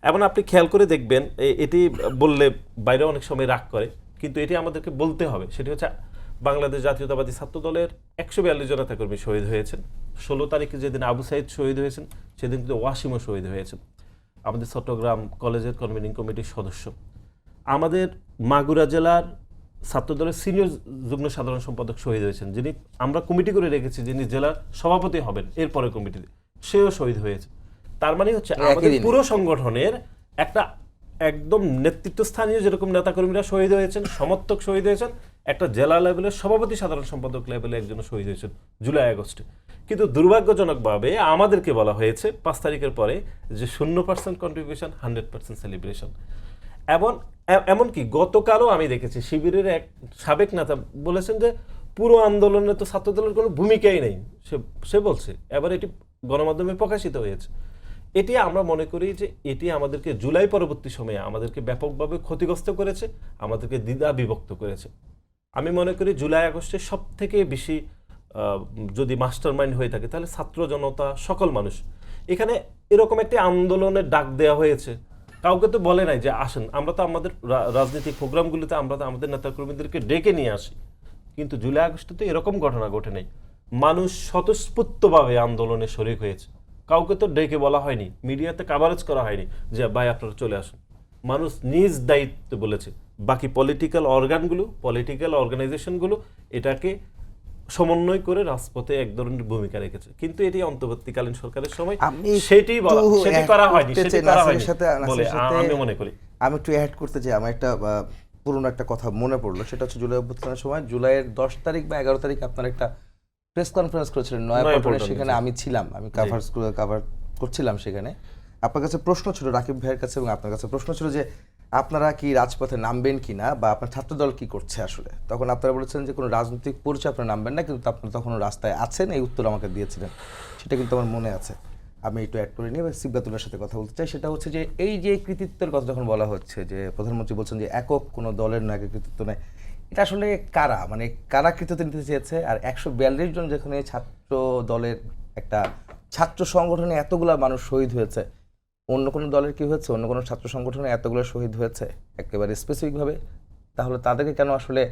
এবং আপনি খেয়াল করে দেখবেন, এটি বললে বাইরে অনেক সময় রাগ করে, কিন্তু এটি আমাদেরকে বলতে হবে। সেটি হচ্ছে বাংলাদেশ জাতীয়তাবাদী ছাত্র দলের 142 জন নেতাকর্মী শহীদ হয়েছেন। 16 তারিখে যেদিন আবু সাইদ শহীদ হয়েছেন সেদিন কিন্তু ওয়াসিমও শহীদ হয়েছেন, আমাদের চট্টগ্রাম কলেজের কনভেনিং কমিটির সদস্য। আমাদের মাগুরা জেলার ছাত্রদলের সিনিয়র যুগ্ম সাধারণ সম্পাদক শহীদ হয়েছেন, যিনি আমরা কমিটি করে রেখেছি, যিনি জেলার সভাপতি হবেন এরপরে কমিটিতে, সেও শহীদ হয়েছে। তার মানে হচ্ছে আমাদের পুরো সংগঠনের একটা একদম নেতৃত্বস্থানীয় যেরকম নেতাকর্মীরা শহীদ হয়েছেন, সমর্থক শহীদ হয়েছেন, একটা জেলা লেভেলের সভাপতি সাধারণ সম্পাদক লেভেলে একজন শহীদ হয়েছেন জুলাই আগস্টে। কিন্তু দুর্ভাগ্যজনকভাবে আমাদেরকে বলা হয়েছে 5 তারিখের পরে যে 0% কন্ট্রিবিউশন, 100% সেলিব্রেশন। এবং এমনকি গতকালও আমি দেখেছি শিবিরের এক সাবেক নেতা বলেছেন যে পুরো আন্দোলনে তো ছাত্রদলের কোনো ভূমিকাই নেই, সে বলছে। এবার এটি গণমাধ্যমে প্রকাশিত হয়েছে। এটি আমরা মনে করি যে এটি আমাদেরকে জুলাই পরবর্তী সময়ে আমাদেরকে ব্যাপকভাবে ক্ষতিগ্রস্ত করেছে, আমাদেরকে দ্বিধা বিভক্ত করেছে। আমি মনে করি জুলাই আগস্টে সব থেকে বেশি যদি মাস্টার মাইন্ড হয়ে থাকে তাহলে ছাত্র জনতা, সকল মানুষ। এখানে এরকম একটি আন্দোলনের ডাক দেওয়া হয়েছে, কাউকে তো বলে নাই যে আসেন। আমরা তো আমাদের রাজনৈতিক প্রোগ্রামগুলিতে আমরা তো আমাদের নেতাকর্মীদেরকে ডেকে নিয়ে আসি, কিন্তু জুলাই আগস্টে তো এরকম ঘটনা ঘটে নাই। মানুষ স্বতঃস্ফূর্তভাবে আন্দোলনে শরিক হয়েছে, কাউকে তো ডেকে বলা হয়নি, মিডিয়াতে কাভারেজ করা হয়নি যে ভাই আপনারা চলে আসুন। মানুষ নিজ দায়িত্ব বলেছে। বাকি পলিটিক্যাল অর্গানগুলো, পলিটিক্যাল অর্গানাইজেশনগুলো এটাকে সমন্বয় করে রাজপথে এক ধরনের ভূমিকা রেখেছে, কিন্তু এটি অন্তর্বর্তীকালীন সরকারের সময় সেটি করা হয়নি বলে আমি মনে করি। আমি একটু অ্যাড করতে চাই, আমার একটা পুরনো একটা কথা মনে পড়লো, সেটা হচ্ছে জুলাই অভ্যুত্থানের সময় জুলাইয়ের 10 তারিখ বা 11 তারিখ আপনার একটা প্রেস কনফারেন্স করেছিলেন নয়াপল্টনে, সেখানে আমি ছিলাম, আমি কাভার করছিলাম সেখানে। আপনার কাছে প্রশ্ন ছিল, রাকিব ভাইয়ের কাছে এবং আপনার কাছে প্রশ্ন ছিল যে আপনারা কি রাজপথে নামবেন কিনা, বা আপনার ছাত্রদল কি করছে আসলে। তখন আপনারা বলেছেন যে কোনো রাজনৈতিক পরিচয় আপনারা নামবেন না, কিন্তু আপনারা তখনও রাস্তায় আছেন, এই উত্তর আমাকে দিয়েছিলেন, সেটা কিন্তু আমার মনে আছে। আমি একটু অ্যাড করে নিয়ে এবার সিবগাতুল্লার সাথে কথা বলতে চাই। সেটা হচ্ছে যে এই যে কৃতিত্বের কথা যখন বলা হচ্ছে, যে প্রধানমন্ত্রী বলছেন যে একক কোনো দলের নাকি কৃতিত্ব নেই, এটা আসলে কারা, মানে কারা কৃতিত্ব নিতে চেয়েছে? আর 142 জন যেখানে ছাত্র দলের একটা ছাত্র সংগঠনে এতগুলা মানুষ শহীদ হয়েছে, অন্য কোনো দলের কি হয়েছে, অন্য কোনো ছাত্র সংগঠনে এতগুলো শহীদ হয়েছে একেবারে স্পেসিফিকভাবে, তাহলে তাদেরকে কেন আসলে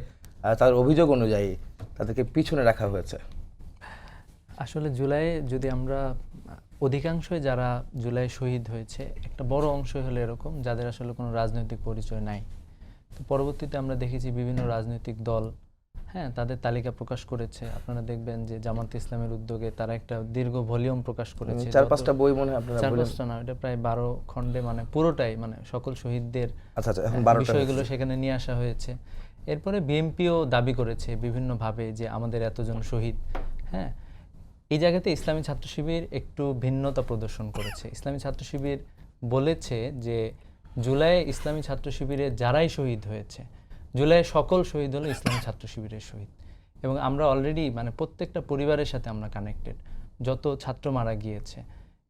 তাদের অভিযোগ অনুযায়ী তাদেরকে পিছনে রাখা হয়েছে? আসলে জুলাই যদি আমরা অধিকাংশই যারা জুলাই শহীদ হয়েছে, একটা বড় অংশ হলো এরকম যাদের আসলে কোনো রাজনৈতিক পরিচয় নাই। তো পরবর্তীতে আমরা দেখেছি বিভিন্ন রাজনৈতিক দল, হ্যাঁ, তাদের তালিকা প্রকাশ করেছে। আপনারা দেখবেন যে জামাত ইসলামের উদ্যোগে তারা একটা দীর্ঘ ভলিউম প্রকাশ করেছে। 4-5টা বই মনে হয় আপনারা বলেন। 4-5টা না, এটা প্রায় 12 খণ্ডে, মানে পুরোটাই, মানে সকল শহীদদের আচ্ছা এখন 12টা বিষয়গুলো সেখানে নিয়ে আসা হয়েছে। এরপরে বিএনপিও দাবি করেছে বিভিন্নভাবে যে আমাদের এতজন শহীদ। হ্যাঁ, এই জায়গাতে ইসলামী ছাত্র শিবির একটু ভিন্নতা প্রদর্শন করেছে। ইসলামী ছাত্র শিবির বলেছে যে জুলাই ইসলামী ছাত্র শিবিরে যারাই শহীদ হয়েছে, জুলাই সকল শহীদ হলো ইসলামী ছাত্র শিবিরের শহীদ। এবং আমরা অলরেডি মানে প্রত্যেকটা পরিবারের সাথে আমরা কানেক্টেড, যত ছাত্র মারা গিয়েছে।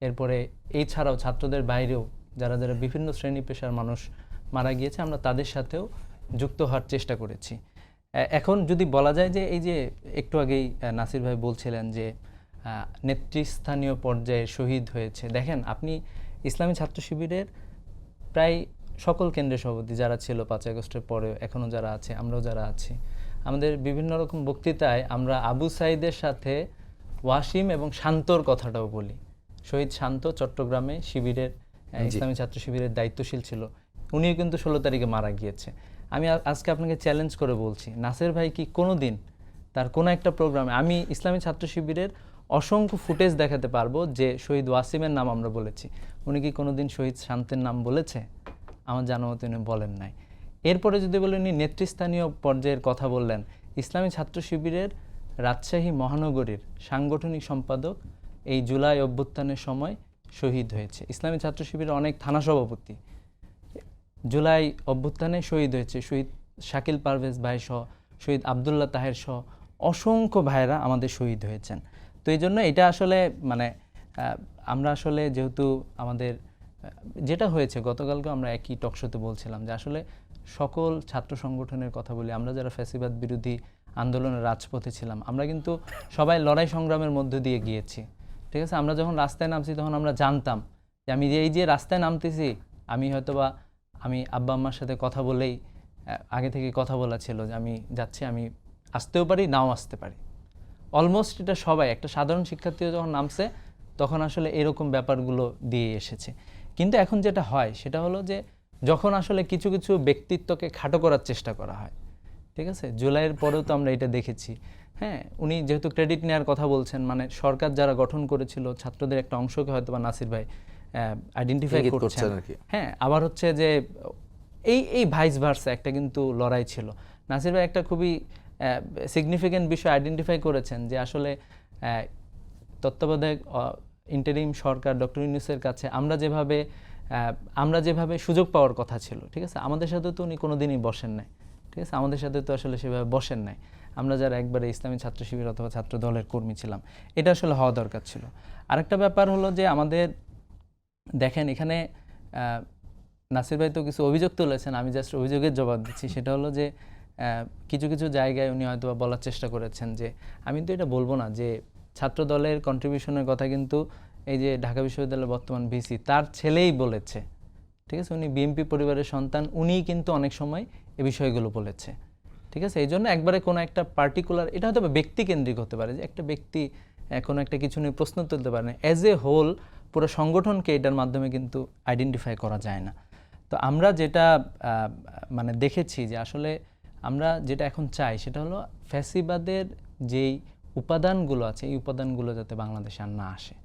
এরপরে এই ছাড়াও ছাত্রদের বাইরেও যারা যারা বিভিন্ন শ্রেণী পেশার মানুষ মারা গিয়েছে, আমরা তাদের সাথেও যুক্ত হওয়ার চেষ্টা করেছি। এখন যদি বলা যায় যে এই যে একটু আগেই নাসির ভাই বলছিলেন যে নেতৃস্থানীয় পর্যায়ে শহীদ হয়েছে, দেখেন আপনি ইসলামী ছাত্র শিবিরের প্রায় সকল কেন্দ্রীয় সভাপতি যারা ছিল 5 আগস্টের পরেও এখনও যারা আছে, আমরাও যারা আছি, আমাদের বিভিন্ন রকম বক্তৃতায় আমরা আবু সাইদের সাথে ওয়াসিম এবং শান্তর কথাটাও বলি। শহীদ শান্ত চট্টগ্রামে শিবিরের ইসলামী ছাত্র শিবিরের দায়িত্বশীল ছিল, উনিও কিন্তু 16 তারিখে মারা গিয়েছে। আমি আজকে আপনাকে চ্যালেঞ্জ করে বলছি, নাসের ভাই কি কোনো দিন তার কোনো একটা প্রোগ্রামে, আমি ইসলামী ছাত্র শিবিরের অসংখ্য ফুটেজ দেখাতে পারবো যে শহীদ ওয়াসিমের নাম আমরা বলেছি, উনি কি কোনোদিন শহীদ শান্তের নাম বলেছে? আমার জানা মতো উনি বলেন নাই। এরপরে যদি বলেন উনি নেতৃস্থানীয় পর্যায়ের কথা বললেন, ইসলামী ছাত্র শিবিরের রাজশাহী মহানগরীর সাংগঠনিক সম্পাদক এই জুলাই অভ্যুত্থানের সময় শহীদ হয়েছে। ইসলামী ছাত্র শিবিরের অনেক থানা সভাপতি জুলাই অভ্যুত্থানে শহীদ হয়েছে। শহীদ শাকিল পারভেজ ভাই সহ, শহীদ আবদুল্লাহ তাহের সহ অসংখ্য ভাইরা আমাদের শহীদ হয়েছেন। তো এই জন্য এটা আসলে মানে আমরা আসলে যেহেতু আমাদের যেটা হয়েছে গতকালকে আমরা একই টকশোতে বলছিলাম যে আসলে সকল ছাত্র সংগঠনের কথা বলি, আমরা যারা ফ্যাসিবাদ বিরোধী আন্দোলনের রাজপথে ছিলাম, আমরা কিন্তু সবাই লড়াই সংগ্রামের মধ্য দিয়ে গিয়েছি। ঠিক আছে, আমরা যখন রাস্তায় নামছি তখন আমরা জানতাম যে আমি এই যে রাস্তায় নামতেছি, আমি হয়তোবা আমি আব্বা আম্মার সাথে কথা বলেই আগে থেকে কথা বলা ছিল যে আমি যাচ্ছি, আমি আসতেও পারি নাও আসতে পারি। অলমোস্ট এটা সবাই, একটা সাধারণ শিক্ষার্থীও যখন নামছে তখন আসলে এরকম ব্যাপারগুলো দিয়ে এসেছে। কিন্তু এখন যেটা হয় সেটা হলো যে যখন আসলে কিছু কিছু ব্যক্তিত্বকে খাটো করার চেষ্টা করা হয়, ঠিক আছে, জুলাইয়ের পরেও তো আমরা এটা দেখেছি। হ্যাঁ, উনি যেহেতু ক্রেডিট নেওয়ার কথা বলছেন, মানে সরকার যারা গঠন করেছিল ছাত্রদের একটা অংশকে হয়তো বা নাসির ভাই আইডেন্টিফাই করছেন। হ্যাঁ, আবার হচ্ছে যে এই ভাইস ভার্সা একটা কিন্তু লড়াই ছিল। নাসির ভাই একটা খুবই সিগনিফিক্যান্ট বিষয় আইডেন্টিফাই করেছেন যে আসলে তত্ত্বাবধায়ক ইন্টারিম সরকার ডক্টর ইউনূসের কাছে আমরা যেভাবে সুযোগ পাওয়ার কথা ছিল, ঠিক আছে, আমাদের সাথে তো উনি কোনোদিনই বসেন নাই। ঠিক আছে, আমাদের সাথে তো আসলে সেভাবে বসেন নাই। আমরা যারা একবারে ইসলামী ছাত্র শিবির অথবা ছাত্র দলের কর্মী ছিলাম, এটা আসলে হওয়া দরকার ছিল। আরেকটা ব্যাপার হলো যে আমাদের দেখেন এখানে নাসির ভাই তো কিছু অভিযোগ তুলেছেন, আমি জাস্ট অভিযোগের জবাব দিচ্ছি। সেটা হলো যে কিছু কিছু জায়গায় উনি হয়তো বলার চেষ্টা করেছেন যে আমি তো এটা বলবো না যে ছাত্র দলের কন্ট্রিবিউশনের কথা কিন্তু এই যে ঢাকা বিশ্ববিদ্যালয়ের বর্তমান ভিসি তার ছেলেই বলেছে। ঠিক আছে, উনি বিএনপি পরিবারের সন্তান, উনিই কিন্তু অনেক সময় এই বিষয়গুলো বলেছে। ঠিক আছে, এই জন্য একবারে কোনো একটা পার্টিকুলার, এটা হয়তো ব্যক্তি কেন্দ্রিক হতে পারে যে একটা ব্যক্তি কোনো একটা কিছু নিয়ে প্রশ্ন তুলতে পারে না, অ্যাজ এ হোল পুরো সংগঠনকে এটার মাধ্যমে কিন্তু আইডেন্টিফাই করা যায় না। তো আমরা যেটা মানে দেখেছি যে আসলে আমরা যেটা এখন চাই সেটা হলো ফ্যাসিবাদের যেই উপাদানগুলো আছে এই উপাদানগুলো যাতে বাংলাদেশে আর না আসে,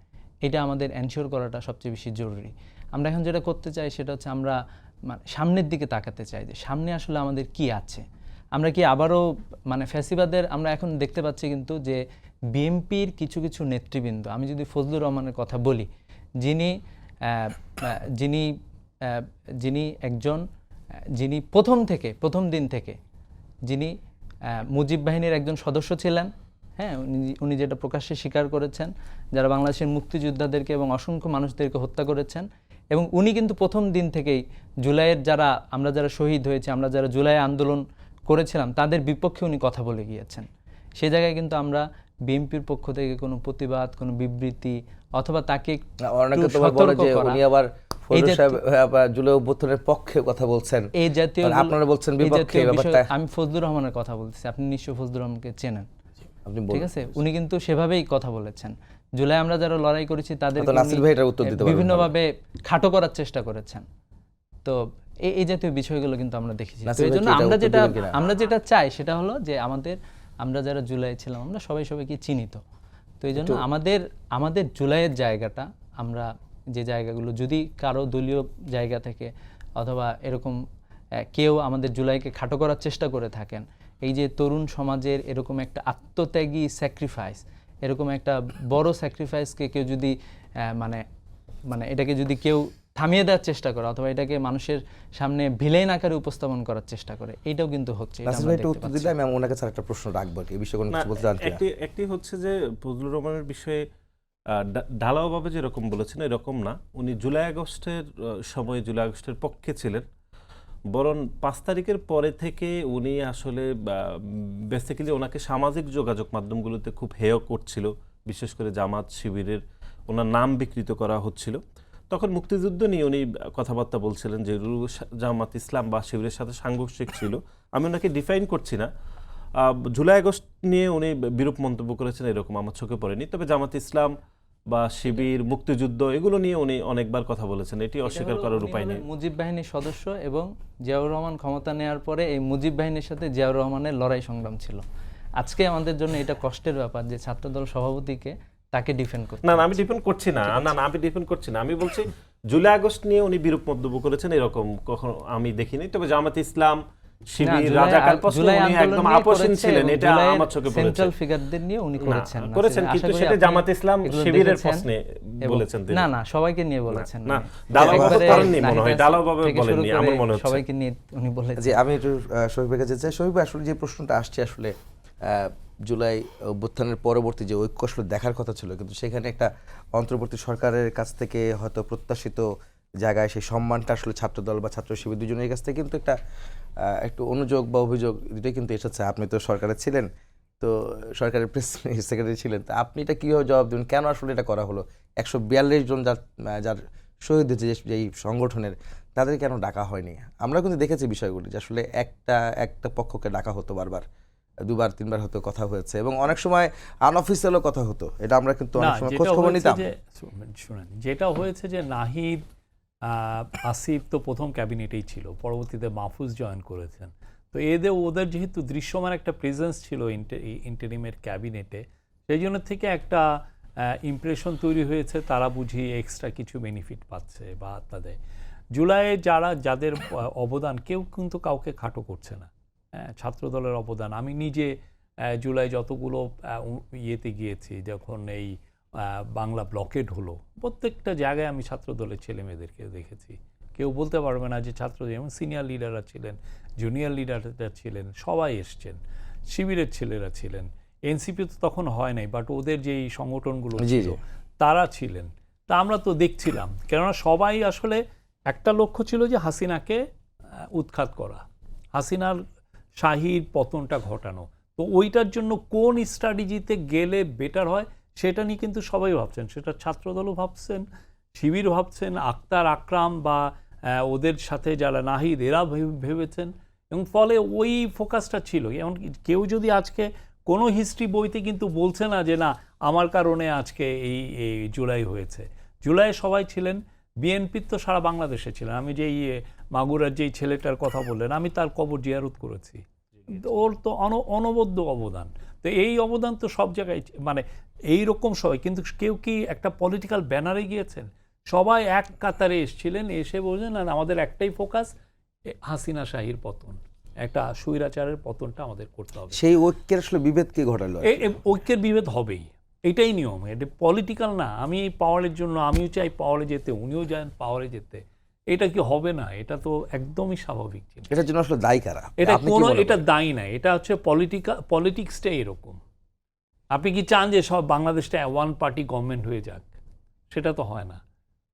এটা আমাদের এনশিওর করাটা সবচেয়ে বেশি জরুরি। আমরা এখন যেটা করতে চাই সেটা হচ্ছে আমরা সামনের দিকে তাকাতে চাই যে সামনে আসলে আমাদের কি আছে। আমরা কি আবারও মানে ফ্যাসিবাদের, আমরা এখন দেখতে পাচ্ছি কিন্তু যে বিএনপির কিছু কিছু নেতৃবৃন্দ, আমি যদি ফজলুর রহমানের কথা বলি, যিনি একজন যিনি প্রথম দিন থেকে যিনি মুজিব বাহিনীর একজন সদস্য ছিলেন। হ্যাঁ, উনি যেটা প্রকাশ্যে স্বীকার করেছেন, যারা বাংলাদেশের মুক্তিযোদ্ধাদেরকে এবং অসংখ্য মানুষদেরকে হত্যা করেছেন, এবং উনি কিন্তু প্রথম দিন থেকেই জুলাইয়ের আমরা যারা শহীদ হয়েছে, আমরা যারা জুলাই আন্দোলন করেছিলাম তাদের বিপক্ষে উনি কথা বলে গিয়েছেন। সে জায়গায় কিন্তু আমরা বিএনপির পক্ষ থেকে কোনো প্রতিবাদ, কোনো বিবৃতি অথবা তাকে জুলাই অভ্যুত্থানের পক্ষে কথা বলছেন, এই জাতীয় আপনারা বলছেন বিপক্ষে। আমি ফজলুর রহমানের কথা বলতেছি, আপনি নিশ্চয়ই ফজলুর রহমানকে চেনেন, ঠিক আছে, উনি কিন্তু সেভাবেই কথা বলেছেন। জুলাই আমরা যারা লড়াই করেছি তাদের বিভিন্নভাবে খাটো করার চেষ্টা করেছেন। তো এই জাতীয় বিষয়গুলো কিন্তু আমরা দেখেছি। তো এই জন্য আমরা যেটা চাই সেটা হলো যে আমাদের আমরা যারা জুলাই ছিলাম আমরা সবাই সবাইকে চিনি তো। তো এই জন্য আমাদের জুলাইয়ের জায়গাটা, আমরা যে জায়গাগুলো যদি কারো দলীয় জায়গা থেকে অথবা এরকম কেউ আমাদের জুলাইকে খাটো করার চেষ্টা করে থাকেন, এই যে তরুণ সমাজের এরকম একটা আত্মত্যাগী স্যাক্রিফাইস, এরকম একটা বড় স্যাক্রিফাইসকে কেউ যদি মানে এটাকে যদি কেউ থামিয়ে দেওয়ার চেষ্টা করে অথবা এটাকে মানুষের সামনে ভিলেন আকারে উপস্থাপন করার চেষ্টা করে, এটাও কিন্তু হচ্ছে। নাসির ভাই একটু উত্তর দিলে আমি ওনার কাছে একটা প্রশ্ন রাখবো, এই বিষয়ে কোনো কিছু বলতে চান কিনা? একটি হচ্ছে যে ফজলুর রহমানের বিষয়ে ঢালাওভাবে যেরকম বলেছেন এরকম না। উনি জুলাই আগস্টের সময় জুলাই আগস্টের পক্ষে ছিলেন, বরং 5 তারিখের পরে থেকে উনি আসলে বেসিক্যালি ওনাকে সামাজিক যোগাযোগ মাধ্যমগুলোতে খুব হেয় করছিল, বিশেষ করে জামাত শিবিরের ওনার নাম বিকৃত করা হচ্ছিল। তখন মুক্তিযুদ্ধ নিয়ে উনি কথাবার্তা বলছিলেন যে জামাত ইসলাম বা শিবিরের সাথে সাংঘর্ষিক ছিল। আমি ওনাকে ডিফাইন করছি না। জুলাই আগস্ট নিয়ে উনি বিরূপ মন্তব্য করেছেন এরকম আমার চোখে পড়েনি, তবে জামাত ইসলাম বা শিবির, মুক্তিযুদ্ধ এগুলো নিয়ে উনি অনেকবার কথা বলেছেন, এটি অস্বীকার করার উপায় নেই। মুজিব বাহিনীর সদস্য এবং জিয়াউর রহমান ক্ষমতা নেওয়ার পরে এই মুজিব বাহিনীর সাথে জিয়াউর রহমানের লড়াই সংগ্রাম ছিল। আজকে আমাদের জন্য এটা কষ্টের ব্যাপার যে ছাত্রদল সভাপতিকে তাকে ডিফেন্ড করতে। না, আমি ডিফেন্ড করছি না, আমি ডিফেন্ড করছি না। আমি বলছি জুলাই আগস্ট নিয়ে উনি বিরূপ মন্তব্য করেছেন এরকম কখনো আমি দেখিনি, তবে জামাত ইসলাম, শিবির, রাজাকার পক্ষে উনি একদম আপোষহীন ছিলেন, এটা আমার চোখে পড়েছে। সেন্ট্রাল ফিগারদের নিয়ে উনি করেছেন, কিন্তু সেটা জামাত ইসলাম শিবিরের প্রশ্নে বলেছেন তিনি। না সবাইকে নিয়ে বলেছেন না, ঢালাওভাবে করেননি মনে হয়, ঢালাওভাবে বলেননি আমার মনে হচ্ছে। সবাইকে নিয়ে উনি বলেছেন। যে আমি একটু শহীদ ভাইকে যেতে চাই। শহীদ ভাই, আসলে যে প্রশ্নটা আসছে আসলে জুলাই অভ্যুত্থানের পরবর্তী যে ঐক্য আসলে দেখার কথা ছিল, কিন্তু সেখানে একটা অন্তর্বর্তী সরকারের কাছ থেকে হয়তো প্রত্যাশিত জায়গায় সেই সম্মানটা আসলে ছাত্রদল বা ছাত্র শিবির দুজনের কাছ থেকে কিন্তু একটু অনুযোগ বা অভিযোগ দুটোই কিন্তু এসেছে। আপনি তো সরকারে ছিলেন, তো সরকারের প্রেস সেক্রেটারি ছিলেন, তো আপনি এটা কীভাবে জবাব দেবেন? কেন আসলে এটা করা হলো? 142 জন যার শহীদ হয়েছে এই সংগঠনের, তাদের কেন ডাকা হয়নি? আমরা কিন্তু দেখেছি বিষয়গুলি যে আসলে একটা পক্ষকে ডাকা হতো বারবার, 2বার 3বার হয়তো কথা হয়েছে এবং অনেক সময় আনঅফিসিয়ালও কথা হতো। এটা আমরা কিন্তু অনেক সময় খোঁজ খবর নিতাম। শুনেন, যেটা হয়েছে যে নাহিদ, আসিফ তো প্রথম ক্যাবিনেটেই ছিল, পরবর্তীতে মাহফুজ জয়েন করেছেন। তো ওদের যেহেতু দৃশ্যমান একটা প্রেজেন্স ছিল ইন্টারিমের ক্যাবিনেটে, সেই জন্য থেকে একটা ইমপ্রেশন তৈরি হয়েছে তারা বুঝি এক্সট্রা কিছু বেনিফিট পাচ্ছে বা তাদের জুলাইয়ে যাদের অবদান, কেউ কিন্তু কাউকে খাটো করছে না। ছাত্রদলের অবদান, আমি নিজে জুলাই যতগুলো ইয়েতে গিয়েছি, যখন এই বাংলা ব্লকেড হলো, প্রত্যেকটা জায়গায় আমি ছাত্রদলের ছেলে মেয়েদেরকে দেখেছি। কেউ বলতে পারবে না যে ছাত্র, যেমন সিনিয়র লিডাররা ছিলেন, জুনিয়র লিডাররা ছিলেন, সবাই এসছেন, শিবিরের ছেলেরা ছিলেন। এনসিপি তো তখন হয় নাই, বাট ওদের যেই সংগঠনগুলো ছিল তারা ছিলেন। তা আমরা তো দেখছিলাম, কেননা সবাই আসলে একটা লক্ষ্য ছিল যে হাসিনাকে উৎখাত করা, হাসিনার শাহীর পতনটা ঘটানো। তো ওইটার জন্য কোন স্ট্র্যাটেজিতে গেলে বেটার হয় সেটা নিয়ে কিন্তু সবাই ভাবছেন। সেটা ছাত্রদলও ভাবছেন, শিবির ভাবছেন, আক্তার, আকরাম বা ওদের সাথে যারা নাহিদ, এরা ভেবেছেন, এবং ফলে ওই ফোকাসটা ছিল। এমনকি কেউ যদি আজকে কোনো হিস্ট্রি বইতে কিন্তু বলছে না যে না আমার কারণে আজকে এই জুলাই হয়েছে। জুলাই সবাই ছিলেন, বিএনপির তো সারা বাংলাদেশে ছিলেন। আমি যে মাগুরার যেই ছেলেটার কথা বললেন, আমি তার কবর জিয়ারত করেছি। ওর তো অনবদ্য অবদান। তো এই অবদান তো সব জায়গায়, মানে এইরকম সবাই, কিন্তু কেউ কি একটা পলিটিক্যাল ব্যানারে গিয়েছেন? সবাই এক কাতারে এসেছিলেন, এসে বলছেন না আমাদের একটাই ফোকাস, হাসিনা শাহীর পতন, একটা স্বৈরাচারের পতনটা আমাদের করতে হবে। সেই ঐক্যের আসলে বিভেদ কি ঘটালো? ঐক্যের বিভেদ হবেই, এটাই নিয়ম, এটা পলিটিক্যাল না। আমি এই পাওয়ারের জন্য আমিও চাই পাওয়ারে যেতে, উনিও চান পাওয়ারে যেতে, এটা কি হবে না? এটা তো একদমই স্বাভাবিক জিনিস। এটার জন্য আসলে দায়ী কারা? এটা দায়ী না, এটা হচ্ছে পলিটিক্সটাই এরকম। আপনি কি চান যে সব বাংলাদেশটা ওয়ান পার্টি গভর্নমেন্ট হয়ে যাক? সেটা তো হয় না।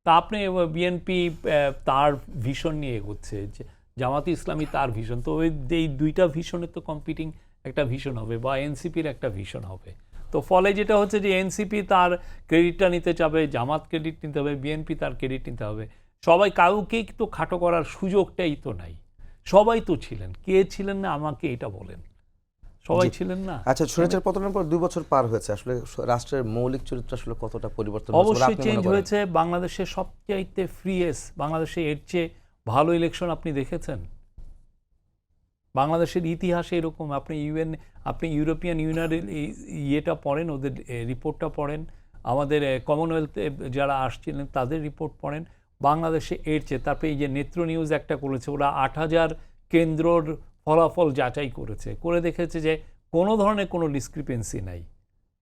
তা আপনি বিএনপি তার ভিশন নিয়ে এগোচ্ছে, জামাতে ইসলামী তার ভিশন, তো এই দুইটা ভিশনের তো কম্পিটিং একটা ভিশন হবে, বা এনসিপির একটা ভিশন হবে। তো ফলে যেটা হচ্ছে যে এনসিপি তার ক্রেডিটটা নিতে চাবে, জামাত ক্রেডিট নিতে হবে, বিএনপি তার ক্রেডিট নিতে হবে। সবাই কাউকেই তো খাটো করার সুযোগটাই তো নাই। সবাই তো ছিলেন, কে ছিলেন না আমাকে এটা বলেন, সবাই ছিলেন না। আচ্ছা, স্বৈরাচার পতনের পর 2 বছর পার হয়েছে, আসলে রাষ্ট্রের মৌলিক চরিত্র আসলে কতটা পরিবর্তন হয়েছে? অবশ্যই চেঞ্জ হয়েছে। বাংলাদেশের সবচাইতে ফ্রিয়েস্ট, বাংলাদেশে এর চেয়ে ভালো ইলেকশন আপনি দেখেছেন? বাংলাদেশের ইতিহাসে এরকম আপনি ইউরোপিয়ান ইউনিয়নের ইয়েটা পড়েন, ওদের রিপোর্টটা পড়েন, আমাদের কমনওয়েলথে যারা আসছিলেন তাদের রিপোর্ট পড়েন, বাংলাদেশে এর চেয়ে। তারপরে এই যে নেত্র নিউজ একটা করেছে, ওরা 8,000 কেন্দ্রর ফলাফল যাচাই করেছে, করে দেখেছে যে কোনো ধরনের কোনো ডিসক্রিপেন্সি নাই।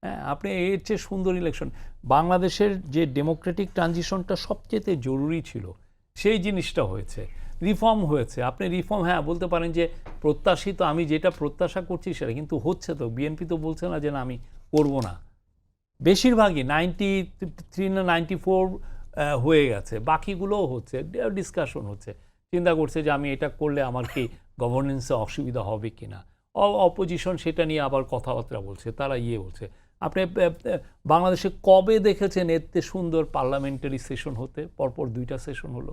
হ্যাঁ, আপনি এর চেয়ে সুন্দর ইলেকশন, বাংলাদেশের যে ডেমোক্রেটিক ট্রানজিশনটা সবচেয়ে জরুরি ছিল সেই জিনিসটা হয়েছে, রিফর্ম হয়েছে। আপনি রিফর্ম, হ্যাঁ বলতে পারেন যে প্রত্যাশিত, আমি যেটা প্রত্যাশা করছি সেটা কিন্তু হচ্ছে। তো বিএনপি তো বলছে না যে না আমি করবো না, বেশিরভাগই 93 না 94 হয়ে গেছে, বাকিগুলোও হচ্ছে, ডিসকাশন হচ্ছে, চিন্তা করছে যে আমি এটা করলে আমার কি গভর্নেন্সে অসুবিধা হবে কি না। অপোজিশন সেটা নিয়ে আবার কথাবার্তা বলছে, তারা বলছে। আপনি বাংলাদেশে কবে দেখেছেন এতে সুন্দর পার্লামেন্টারি সেশন হতে? পরপর 2টা সেশন হলো।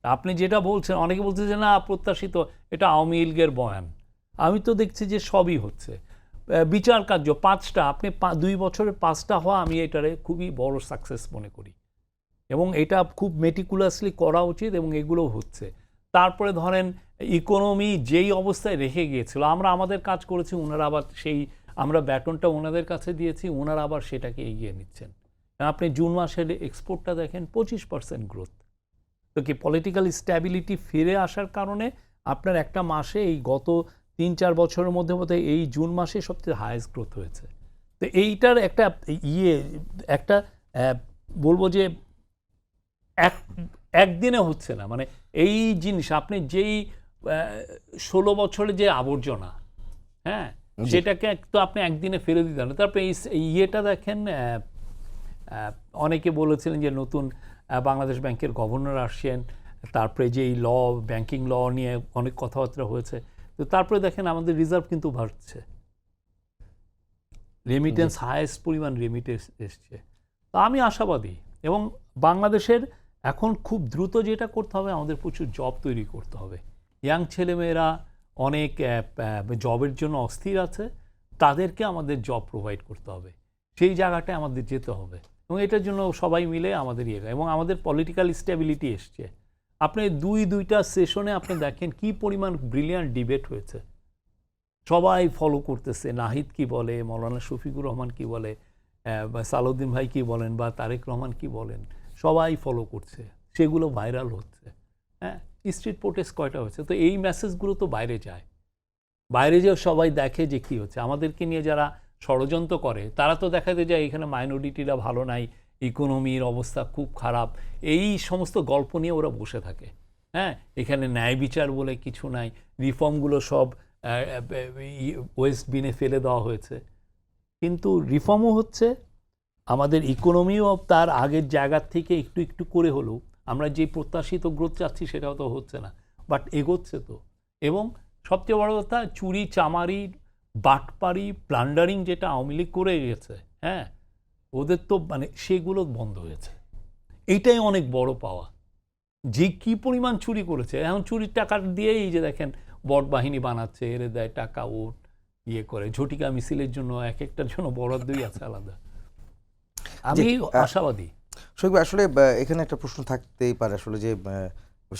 আপনি যেটা বলছেন, অনেকে বলছে যে না প্রত্যাশিত, এটা আওয়ামী লীগের বয়ান। আমি তো দেখছি যে সবই হচ্ছে। বিচার কার্য 5টা, আপনি 2 বছরে 5টা হওয়া, আমি এটারে খুবই বড় সাকসেস মনে করি, এবং এটা খুব মেটিকুলাসলি করা উচিত, এবং এগুলো হচ্ছে। তারপরে ধরেন ইকোনমি যেই অবস্থায় রেখে গিয়েছিল, আমরা আমাদের কাজ করেছি, ওনারা আবার আমরা ব্যাটনটা ওনাদের কাছে দিয়েছি, ওনারা আবার সেটাকে এগিয়ে নিচ্ছেন। আপনি জুন মাসের এক্সপোর্টটা দেখেন, 25% গ্রোথ। তো কি পলিটিক্যাল স্ট্যাবিলিটি ফিরে আসার কারণে আপনার একটা মাসে, এই গত 3-4 বছরের মধ্যে এই জুন মাসে সবচেয়ে হাইয়েস্ট গ্রোথ হয়েছে। তো এইটার একটা একটা বলবো যে একদিনে হচ্ছে না, মানে এই জিনিস আপনি যেই 16 বছরে যে আবর্জনা, হ্যাঁ সেটাকে তো আপনি একদিনে ফেলে দিতে না। তারপরে এই ইয়েটা দেখেন, অনেকে বলেছিলেন যে নতুন বাংলাদেশ ব্যাংকের গভর্নর আসছেন, তারপরে যে এই ব্যাংকিং ল নিয়ে অনেক কথাবার্তা হয়েছে। তো তারপরে দেখেন আমাদের রিজার্ভ কিন্তু বাড়ছে, রেমিটেন্স হাইয়েস্ট পরিমাণ রেমিটেন্স এসছে। তো আমি আশাবাদী, এবং বাংলাদেশের এখন খুব দ্রুত যেটা করতে হবে, আমাদের প্রচুর জব তৈরি করতে হবে। ইয়াং ছেলেমেয়েরা অনেক জবের জন্য অস্থির আছে, তাদেরকে আমাদের জব প্রোভাইড করতে হবে, সেই জায়গাটায় আমাদের যেতে হবে, এবং এটার জন্য সবাই মিলে আমাদের এবং আমাদের পলিটিক্যাল স্টেবিলিটি এসছে। আপনি দুইটা সেশনে আপনি দেখেন কি পরিমাণ ব্রিলিয়ান্ট ডিবেট হয়েছে, সবাই ফলো করতেছে। নাহিদ কি বলে, মৌলানা শফিকুর রহমান কি বলে, বা সালাউদ্দিন ভাই কি বলেন, বা তারেক রহমান কি বলেন, সবাই ফলো করছে, সেগুলো ভাইরাল হচ্ছে। হ্যাঁ, স্ট্রিট প্রোটেস্ট কয়টা হয়েছে? তো এই মেসেজগুলো তো বাইরে যায়, বাইরে যেও সবাই দেখে যে কী হচ্ছে। আমাদেরকে নিয়ে যারা ষড়যন্ত্র করে, তারা তো দেখাতে যায় এখানে মাইনরিটিরা ভালো নাই, ইকোনমির অবস্থা খুব খারাপ, এই সমস্ত গল্প নিয়ে ওরা বসে থাকে। হ্যাঁ, এখানে ন্যায় বিচার বলে কিছু নাই, রিফর্মগুলো সব ওয়েস্ট বিনে ফেলে দেওয়া হয়েছে। কিন্তু রিফর্মও হচ্ছে, আমাদের ইকোনমিও তার আগের জায়গার থেকে একটু একটু করে হলেও, আমরা যে প্রত্যাশিত গ্রোথ চাচ্ছি সেটাও তো হচ্ছে না, বাট এগোচ্ছে তো। এবং সবচেয়ে বড় কথা, চুরি চামারি বাটপারি প্লান্ডারিং যেটা আওয়ামী লীগ করে গেছে, হ্যাঁ ওদের তো মানে সেগুলো বন্ধ হয়েছে। এইটাই অনেক বড় পাওয়া, যে কি পরিমাণ চুরি করেছে। এখন চুরির টাকা দিয়েই যে দেখেন বট বাহিনী বানাচ্ছে, এরে দেয় টাকা, ও করে ঝটিকা মিছিলের জন্য এক একটার জন্য বরাদ্দই আছে আলাদা। আমি আশাবাদী। শফিক ভাই, আসলে এখানে একটা প্রশ্ন থাকতেই পারে আসলে, যে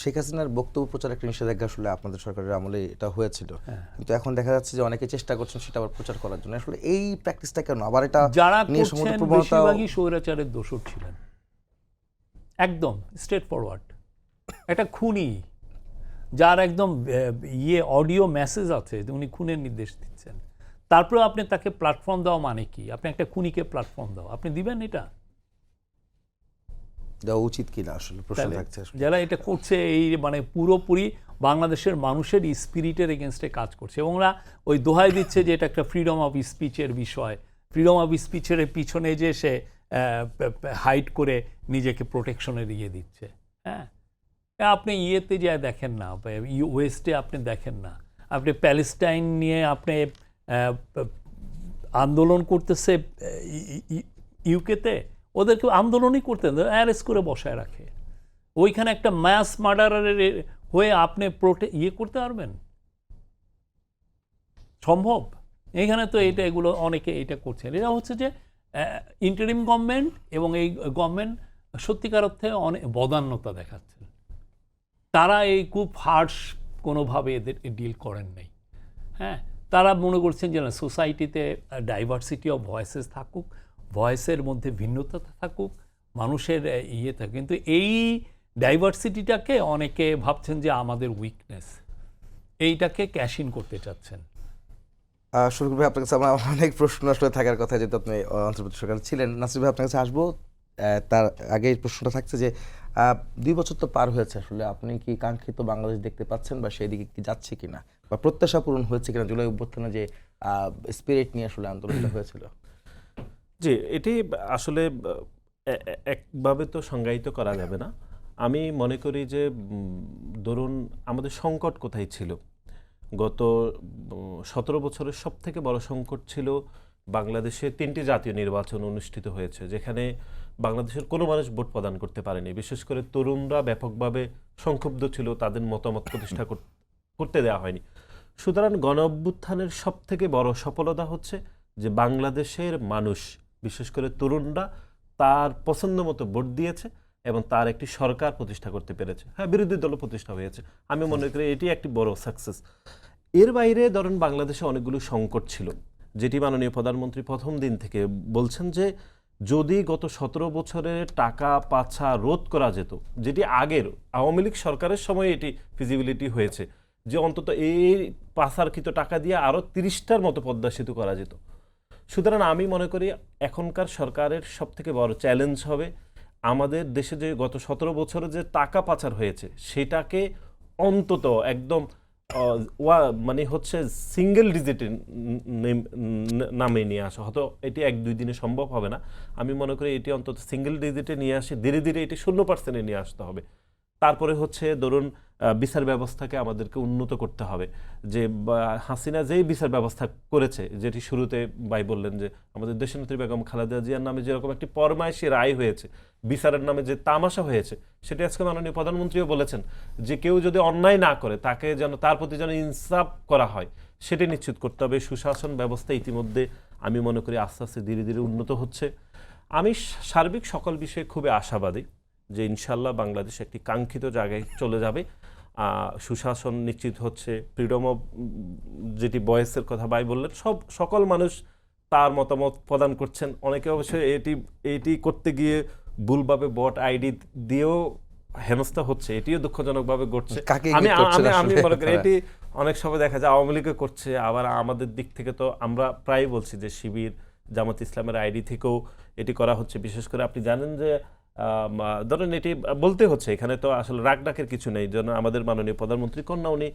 শেখ হাসিনার বক্তব্য প্রচার একটা নিষেধাজ্ঞা আসলে আপনাদের সরকারের আমলে এটা হয়েছিল, কিন্তু এখন দেখা যাচ্ছে যে অনেকে চেষ্টা করছেন সেটা আবার প্রচার করার জন্য। আসলে এই প্র্যাকটিসটা কেন আবার এটা যারা করছেন বেশিরভাগই স্বৈরাচারের দোষর ছিলেন, একদম স্ট্রেট ফরওয়ার্ড। একটা খুনি যার একদম অডিও মেসেজ আছে, উনি খুনের নির্দেশ দিচ্ছেন, তারপরে আপনি তাকে প্ল্যাটফর্ম দেওয়া মানে কি? আপনি একটা খুনিকে প্ল্যাটফর্ম দাও, আপনি দিবেন? এটা দেওয়া উচিত কিনা আসলে প্রশ্ন থাকছে। যারা এটা করছে, এই মানে পুরোপুরি বাংলাদেশের মানুষের স্পিরিটের এগেনস্টে কাজ করছে, এবং ওরা ওই দোহাই দিচ্ছে যে এটা একটা ফ্রিডম অফ স্পিচের বিষয়, ফ্রিডম অফ স্পিচের পিছনে যে সে হাইড করে নিজেকে প্রোটেকশনে দিয়ে দিচ্ছে। হ্যাঁ, আপনি ইয়েতে যা দেখেন না, ওয়েস্টে আপনি দেখেন না, আপনি প্যালেস্টাইন নিয়ে আপনি আন্দোলন করতেছে ইউকেতে, ওদেরকে আন্দোলনই করতে অ্যারেস্ট করে বসায় রাখে। ওইখানে একটা ম্যাস মার্ডারের হয়ে আপনি করতে পারবেন? সম্ভব? এখানে তো এগুলো অনেকে এটা করছেন। এটা হচ্ছে যে ইন্টারিম গভর্নমেন্ট, এবং এই গভর্নমেন্ট সত্যিকার অর্থে অনেক বদান্যতা দেখাচ্ছেন। তারা এই খুব হার্শ কোনোভাবে এদের ডিল করেন নাই। হ্যাঁ, তারা মনে করছেন যে না, সোসাইটিতে ডাইভার্সিটি অফ ভয়েসেস থাকুক, ভয়েসের মধ্যে ভিন্নতা থাকুক, মানুষের ইয়ে থাকে, কিন্তু এই ডাইভার্সিটিটাকে অনেকে ভাবছেন যে আমাদের উইকনেস, এইটাকে ক্যাশ ইন করতে চাচ্ছেন। শুরু করবে আপনার কাছে আমার অনেক প্রশ্ন আসলে থাকার কথা, যেহেতু আপনি অন্তর্বর্তী সরকারে ছিলেন। নাসির ভাই, আপনার কাছে আসবো। তার আগে এই প্রশ্নটা থাকছে যে 2 বছর তো পার হয়েছে, আসলে আপনি কি কাঙ্ক্ষিত বাংলাদেশ দেখতে পাচ্ছেন বা সেই দিকে কি যাচ্ছে কিনা, বা প্রত্যাশা পূরণ হয়েছে কিনা জুলাই অভ্যুত্থানে যে স্পিরিট নিয়ে আসলে আন্দোলনটা হয়েছিল? জি, এটি আসলে একভাবে তো সংজ্ঞায়িত করা যাবে না। আমি মনে করি যে ধরুন আমাদের সংকট কোথায় ছিল, গত 17 বছরের সব থেকে বড় সংকট ছিল বাংলাদেশে 3টি জাতীয় নির্বাচন অনুষ্ঠিত হয়েছে, যেখানে বাংলাদেশের কোনো মানুষ ভোট প্রদান করতে পারেনি। বিশেষ করে তরুণরা ব্যাপকভাবে সংক্ষুব্ধ ছিল, তাদের মতামত প্রতিষ্ঠা করতে দেওয়া হয়নি। সুতরাং গণ অভ্যুত্থানের সব থেকে বড় সফলতা হচ্ছে যে বাংলাদেশের মানুষ, বিশেষ করে তরুণরা তার পছন্দ মতো ভোট দিয়েছে এবং তার একটি সরকার প্রতিষ্ঠা করতে পেরেছে। হ্যাঁ, বিরোধী দল প্রতিষ্ঠা হয়েছে। আমি মনে করি এটি একটি বড় সাকসেস। এর বাইরে ধরুন বাংলাদেশে অনেকগুলো সংকট ছিল, যেটি মাননীয় প্রধানমন্ত্রী প্রথম দিন থেকে বলছেন যে যদি গত 17 বছরের টাকা পাচার রোধ করা যেত, যেটি আগের আওয়ামী লীগ সরকারের সময় এটি ফিজিবিলিটি হয়েছে, যে অন্তত এই পাচারকৃত টাকা দিয়ে আরও 30টার মতো পদ্মা সেতু করা যেত। সুতরাং আমি মনে করি এখনকার সরকারের সবথেকে বড় চ্যালেঞ্জ হবে আমাদের দেশে যে গত 17 বছরে যে টাকা পাচার হয়েছে সেটাকে অন্তত একদম মানে হচ্ছে সিঙ্গেল ডিজিটে নামে নিয়ে আসা। হয়তো এটি 1-2 দিনে সম্ভব হবে না। আমি মনে করি এটি অন্তত সিঙ্গেল ডিজিটে নিয়ে আসে, ধীরে ধীরে এটি 0%-এ নিয়ে আসতে হবে। তারপরে হচ্ছে ধরুন বিচার ব্যবস্থাকে আমাদেরকে উন্নত করতে হবে। যে হাসিনা যেই বিচার ব্যবস্থা করেছে, যেটি শুরুতে ভাই বললেন যে আমাদের দেশনেত্রী বেগম খালেদা জিয়ার নামে যেরকম একটি ফরমায়েশি রায় হয়েছে, বিচারের নামে যে তামাশা হয়েছে, সেটি আজকে মাননীয় প্রধানমন্ত্রীও বলেছেন যে কেউ যদি অন্যায় না করে তাকে যেন, তার প্রতি যেন ইনসাফ করা হয়, সেটি নিশ্চিত করতে হবে। সুশাসন ব্যবস্থা ইতিমধ্যে আমি মনে করি আস্তে আস্তে ধীরে ধীরে উন্নত হচ্ছে। আমি সার্বিক সকল বিষয়ে খুবই আশাবাদী যে ইনশাল্লাহ বাংলাদেশ একটি কাঙ্ক্ষিত জায়গায় চলে যাবে। সুশাসন নিশ্চিত হচ্ছে, ফ্রিডম অফ যেটি ভয়েসের কথা ভাই বললেন, সকল মানুষ তার মতামত প্রদান করছেন। অনেকে অবশ্যই এটি করতে গিয়ে ভুলভাবে বট আইডি দিয়েও হেনস্থা হচ্ছে, এটিও দুঃখজনকভাবে ঘটছে। আমি মনে করি এটি অনেক সময় দেখা যায় আওয়ামী লীগও করছে, আবার আমাদের দিক থেকে তো আমরা প্রায় বলছি যে শিবির, জামাত ইসলামের আইডি থেকেও এটি করা হচ্ছে। বিশেষ করে আপনি জানেন যে ধরেন এটি বলতে হচ্ছে, এখানে তো আসলে রাগ ডাকের কিছু নেই, যেন আমাদের মাননীয় প্রধানমন্ত্রী কন্যা, উনি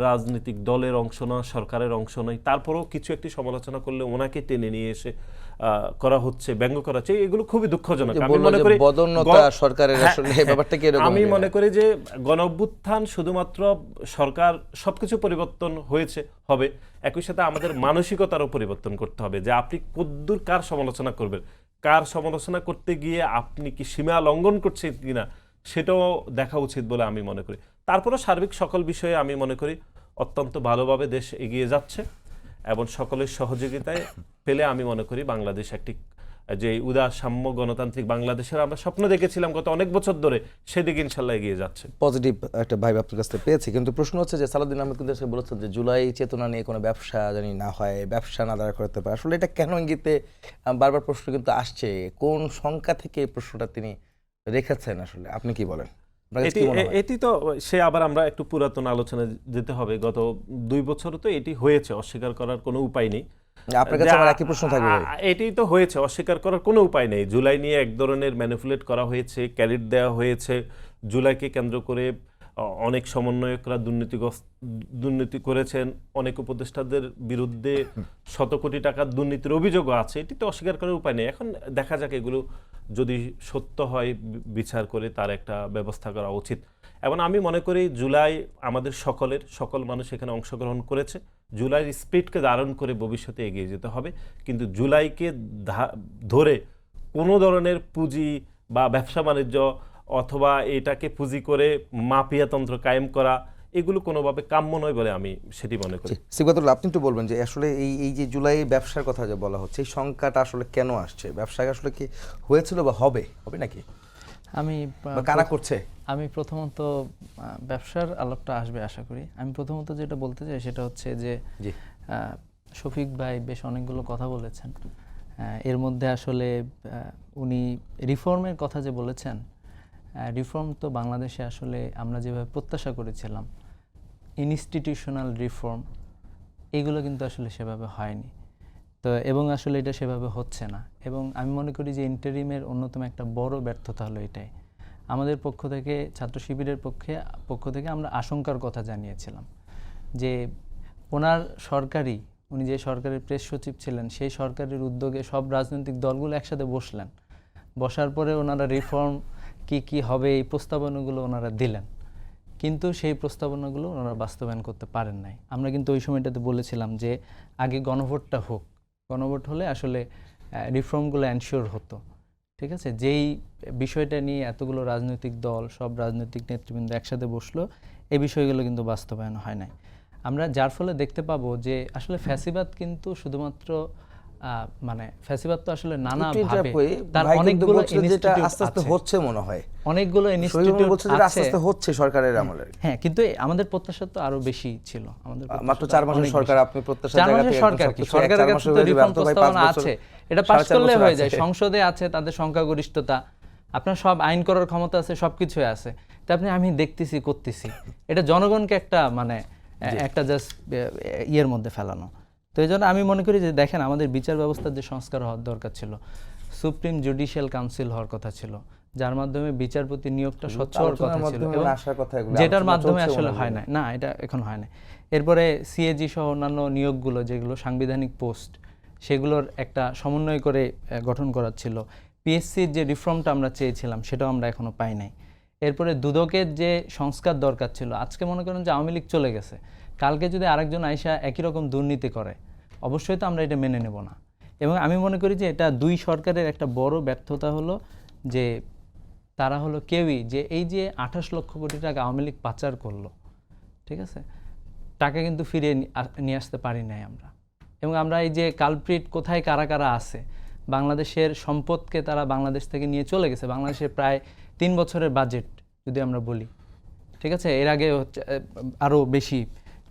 রাজনৈতিক দলের অংশ না, সরকারের অংশ নয়, তারপরেও কিছু একটি সমালোচনা করলে ওনাকে টেনে নিয়ে এসে করা হচ্ছে, ব্যঙ্গ করা হচ্ছে, এগুলো খুবই দুঃখজনক। আমি মনে করি আমি মনে করি যে গণ অভ্যুত্থান শুধুমাত্র সরকার সবকিছু পরিবর্তন হয়েছে হবে, একই সাথে আমাদের মানসিকতারও পরিবর্তন করতে হবে, যে আপনি কদ্দূর কার সমালোচনা করবেন, কার সমালোচনা করতে গিয়ে আপনি কি সীমা লঙ্ঘন করছেন কিনা সেটাও দেখা উচিত বলে আমি মনে করি। তারপরে সার্বিক সকল বিষয়ে আমি মনে করি অত্যন্ত ভালোভাবে দেশ এগিয়ে যাচ্ছে এবং সকলের সহযোগিতায় পেলে আমি মনে করি বাংলাদেশ একটি যে উদার সাম্য গণতান্ত্রিক বাংলাদেশের আমরা স্বপ্ন দেখেছিলাম গত অনেক বছর ধরে, সেদিকে ইনশাল্লাহ এগিয়ে যাচ্ছে। পজিটিভ একটা ভাইব আপনার কাছ থেকে পেয়েছি, কিন্তু প্রশ্ন হচ্ছে যে সালাউদ্দিন আহমেদ কিন্তু বলেছেন যে জুলাই চেতনা নিয়ে কোনো ব্যবসা জানি না হয়, ব্যবসা না দাঁড়া করতে পারে। আসলে এটা কেন ইঙ্গিতে বারবার প্রশ্ন কিন্তু আসছে, কোন সংখ্যা থেকে এই প্রশ্নটা তিনি রেখেছেন, আসলে আপনি কি বলেন? এটি তো সে আবার আমরা একটু পুরাতন আলোচনায় যেতে হবে। গত 2 বছর তো এটি হয়েছে, অস্বীকার করার কোনো উপায় নেই। আপনার কাছে আমার একই প্রশ্ন থাকবে। এটি তো হয়েছে, অস্বীকার করার কোনো উপায় নেই। জুলাই নিয়ে এক ধরনের ম্যানিপুলেট করা হয়েছে, ক্যারিট দেওয়া হয়েছে। জুলাইকে কেন্দ্র করে অনেক সমন্বয়করা দুর্নীতি করেছেন, অনেক উপদেষ্টাদের বিরুদ্ধে শত কোটি টাকার দুর্নীতির অভিযোগও আছে। এটি তো অস্বীকার করার উপায় নেই। এখন দেখা যাক এগুলো যদি সত্য হয়, বিচার করে তার একটা ব্যবস্থা করা উচিত। এবং আমি মনে করি জুলাই আমাদের সকল মানুষ এখানে অংশগ্রহণ করেছে। জুলাইয়ের স্পিরিটকে ধারণ করে ভবিষ্যতে এগিয়ে যেতে হবে, কিন্তু জুলাইকে ধরে কোনো ধরনের পুঁজি বা ব্যবসা বাণিজ্য অথবা এটাকে পুঁজি করে মাফিয়াতন্ত্র কায়েম করা, এগুলো কোনোভাবে কাম্য নয় বলে আমি সেটি মনে করি। সিকদারুল্লাহ, আপনি একটু বলবেন যে আসলে এই যে জুলাই ব্যবসার কথা যে বলা হচ্ছে, এই সংখ্যাটা আসলে কেন আসছে? ব্যবসা আসলে কি হয়েছিল বা হবে নাকি? আমি কারা করছে? আমি প্রথমত ব্যবসার আলাপটা আসবে আশা করি। আমি প্রথমত যেটা বলতে চাই সেটা হচ্ছে যে জি। শফিক ভাই বেশ অনেকগুলো কথা বলেছেন। এর মধ্যে আসলে উনি রিফর্মের কথা যে বলেছেন, রিফর্ম তো বাংলাদেশে আসলে আমরা যেভাবে প্রত্যাশা করেছিলাম, ইনস্টিটিউশনাল রিফর্ম, এগুলো কিন্তু আসলে সেভাবে হয়নি। তো এবং আসলে এটা সেভাবে হচ্ছে না। এবং আমি মনে করি যে ইন্টারিমের অন্যতম একটা বড় ব্যর্থতা হলো এটাই। আমাদের পক্ষ থেকে, ছাত্র শিবিরের পক্ষ থেকে আমরা আশঙ্কার কথা জানিয়েছিলাম যে ওনার উনি যে সরকারের প্রেস সচিব ছিলেন, সেই সরকারের উদ্যোগে সব রাজনৈতিক দলগুলো একসাথে বসলেন। বসার পরে ওনারা রিফর্ম কি হবে এই প্রস্তাবনাগুলো ওনারা দিলেন, কিন্তু সেই প্রস্তাবনাগুলো ওনারা বাস্তবায়ন করতে পারেন নাই। আমরা কিন্তু ওই সময়টাতে বলেছিলাম যে আগে গণভোটটা হোক, গণভোট হলে আসলে রিফর্মগুলো এনশিওর হতো। ঠিক আছে, যেই বিষয়টা নিয়ে এতগুলো রাজনৈতিক দল, সব রাজনৈতিক নেতৃবৃন্দ একসাথে বসলো, এই বিষয়গুলো কিন্তু বাস্তবায়ন হয় নাই। আমরা যার ফলে দেখতে পাবো যে আসলে ফ্যাসিবাদ কিন্তু শুধুমাত্র ফ্যাসিবাদ তো আসলে নানা ভাবে তার অনেকগুলো ইনস্টিটিউট আস্তে আস্তে হচ্ছে মনে হয়, অনেকগুলো ইনস্টিটিউট আস্তে আস্তে হচ্ছে সরকারের আমলে। হ্যাঁ, কিন্তু আমাদের প্রত্যাশা তো আরো বেশি ছিল। আমাদের মাত্র 4 মাসের সরকার, আপনি প্রত্যাশা 4 মাসের সরকার কি, সরকারের কাছে তো রিফর্ম প্রস্তাবনা আছে, এটা পাস করলে হয়ে যায়। সংসদে আছে তাদের সংখ্যাগরিষ্ঠতা, আপনার সব আইন করার ক্ষমতা আছে, সবকিছুই আছে। তা আমি দেখতেছি, করতেছি, এটা জনগণকে একটা একটা জাস্ট ইয়ের মধ্যে ফেলানো। তো এই জন্য আমি মনে করি যে দেখেন, আমাদের বিচার ব্যবস্থার যে সংস্কার হওয়ার দরকার ছিল, সুপ্রিম জুডিশিয়াল কাউন্সিল হওয়ার কথা ছিল, যার মাধ্যমে বিচারপতি নিয়োগটা স্বচ্ছ হওয়ার কথা ছিল, এবং যেটার মাধ্যমে আসলে হয় না, এটা এখন হয় না। এরপরে সিএজি সহ অন্যান্য নিয়োগগুলো, যেগুলো সাংবিধানিক পোস্ট, সেগুলোর একটা সমন্বয় করে গঠন করার ছিল। পিএসসির যে রিফর্মটা আমরা চেয়েছিলাম, সেটাও আমরা এখনো পাই নাই। এরপরে দুদকের যে সংস্কার দরকার ছিল, আজকে মনে করেন যে আওয়ামী লীগ চলে গেছে, কালকে যদি আরেকজন আইসা একই রকম দুর্নীতি করে, অবশ্যই তো আমরা এটা মেনে নেব না। এবং আমি মনে করি যে এটা দুই সরকারের একটা বড় ব্যর্থতা হলো যে তারা হলো কেউই যে এই যে 28 লক্ষ কোটি টাকা আওয়ামী লীগ পাচার করলো, ঠিক আছে, টাকা কিন্তু ফিরিয়ে নিয়ে আসতে পারি নাই আমরা। এবং আমরা এই যে কালপ্রিট কোথায় কারা কারা আছে, বাংলাদেশের সম্পদকে তারা বাংলাদেশ থেকে নিয়ে চলে গেছে। বাংলাদেশের প্রায় 3 বছরের বাজেট যদি আমরা বলি, ঠিক আছে, এর আগে আরও বেশি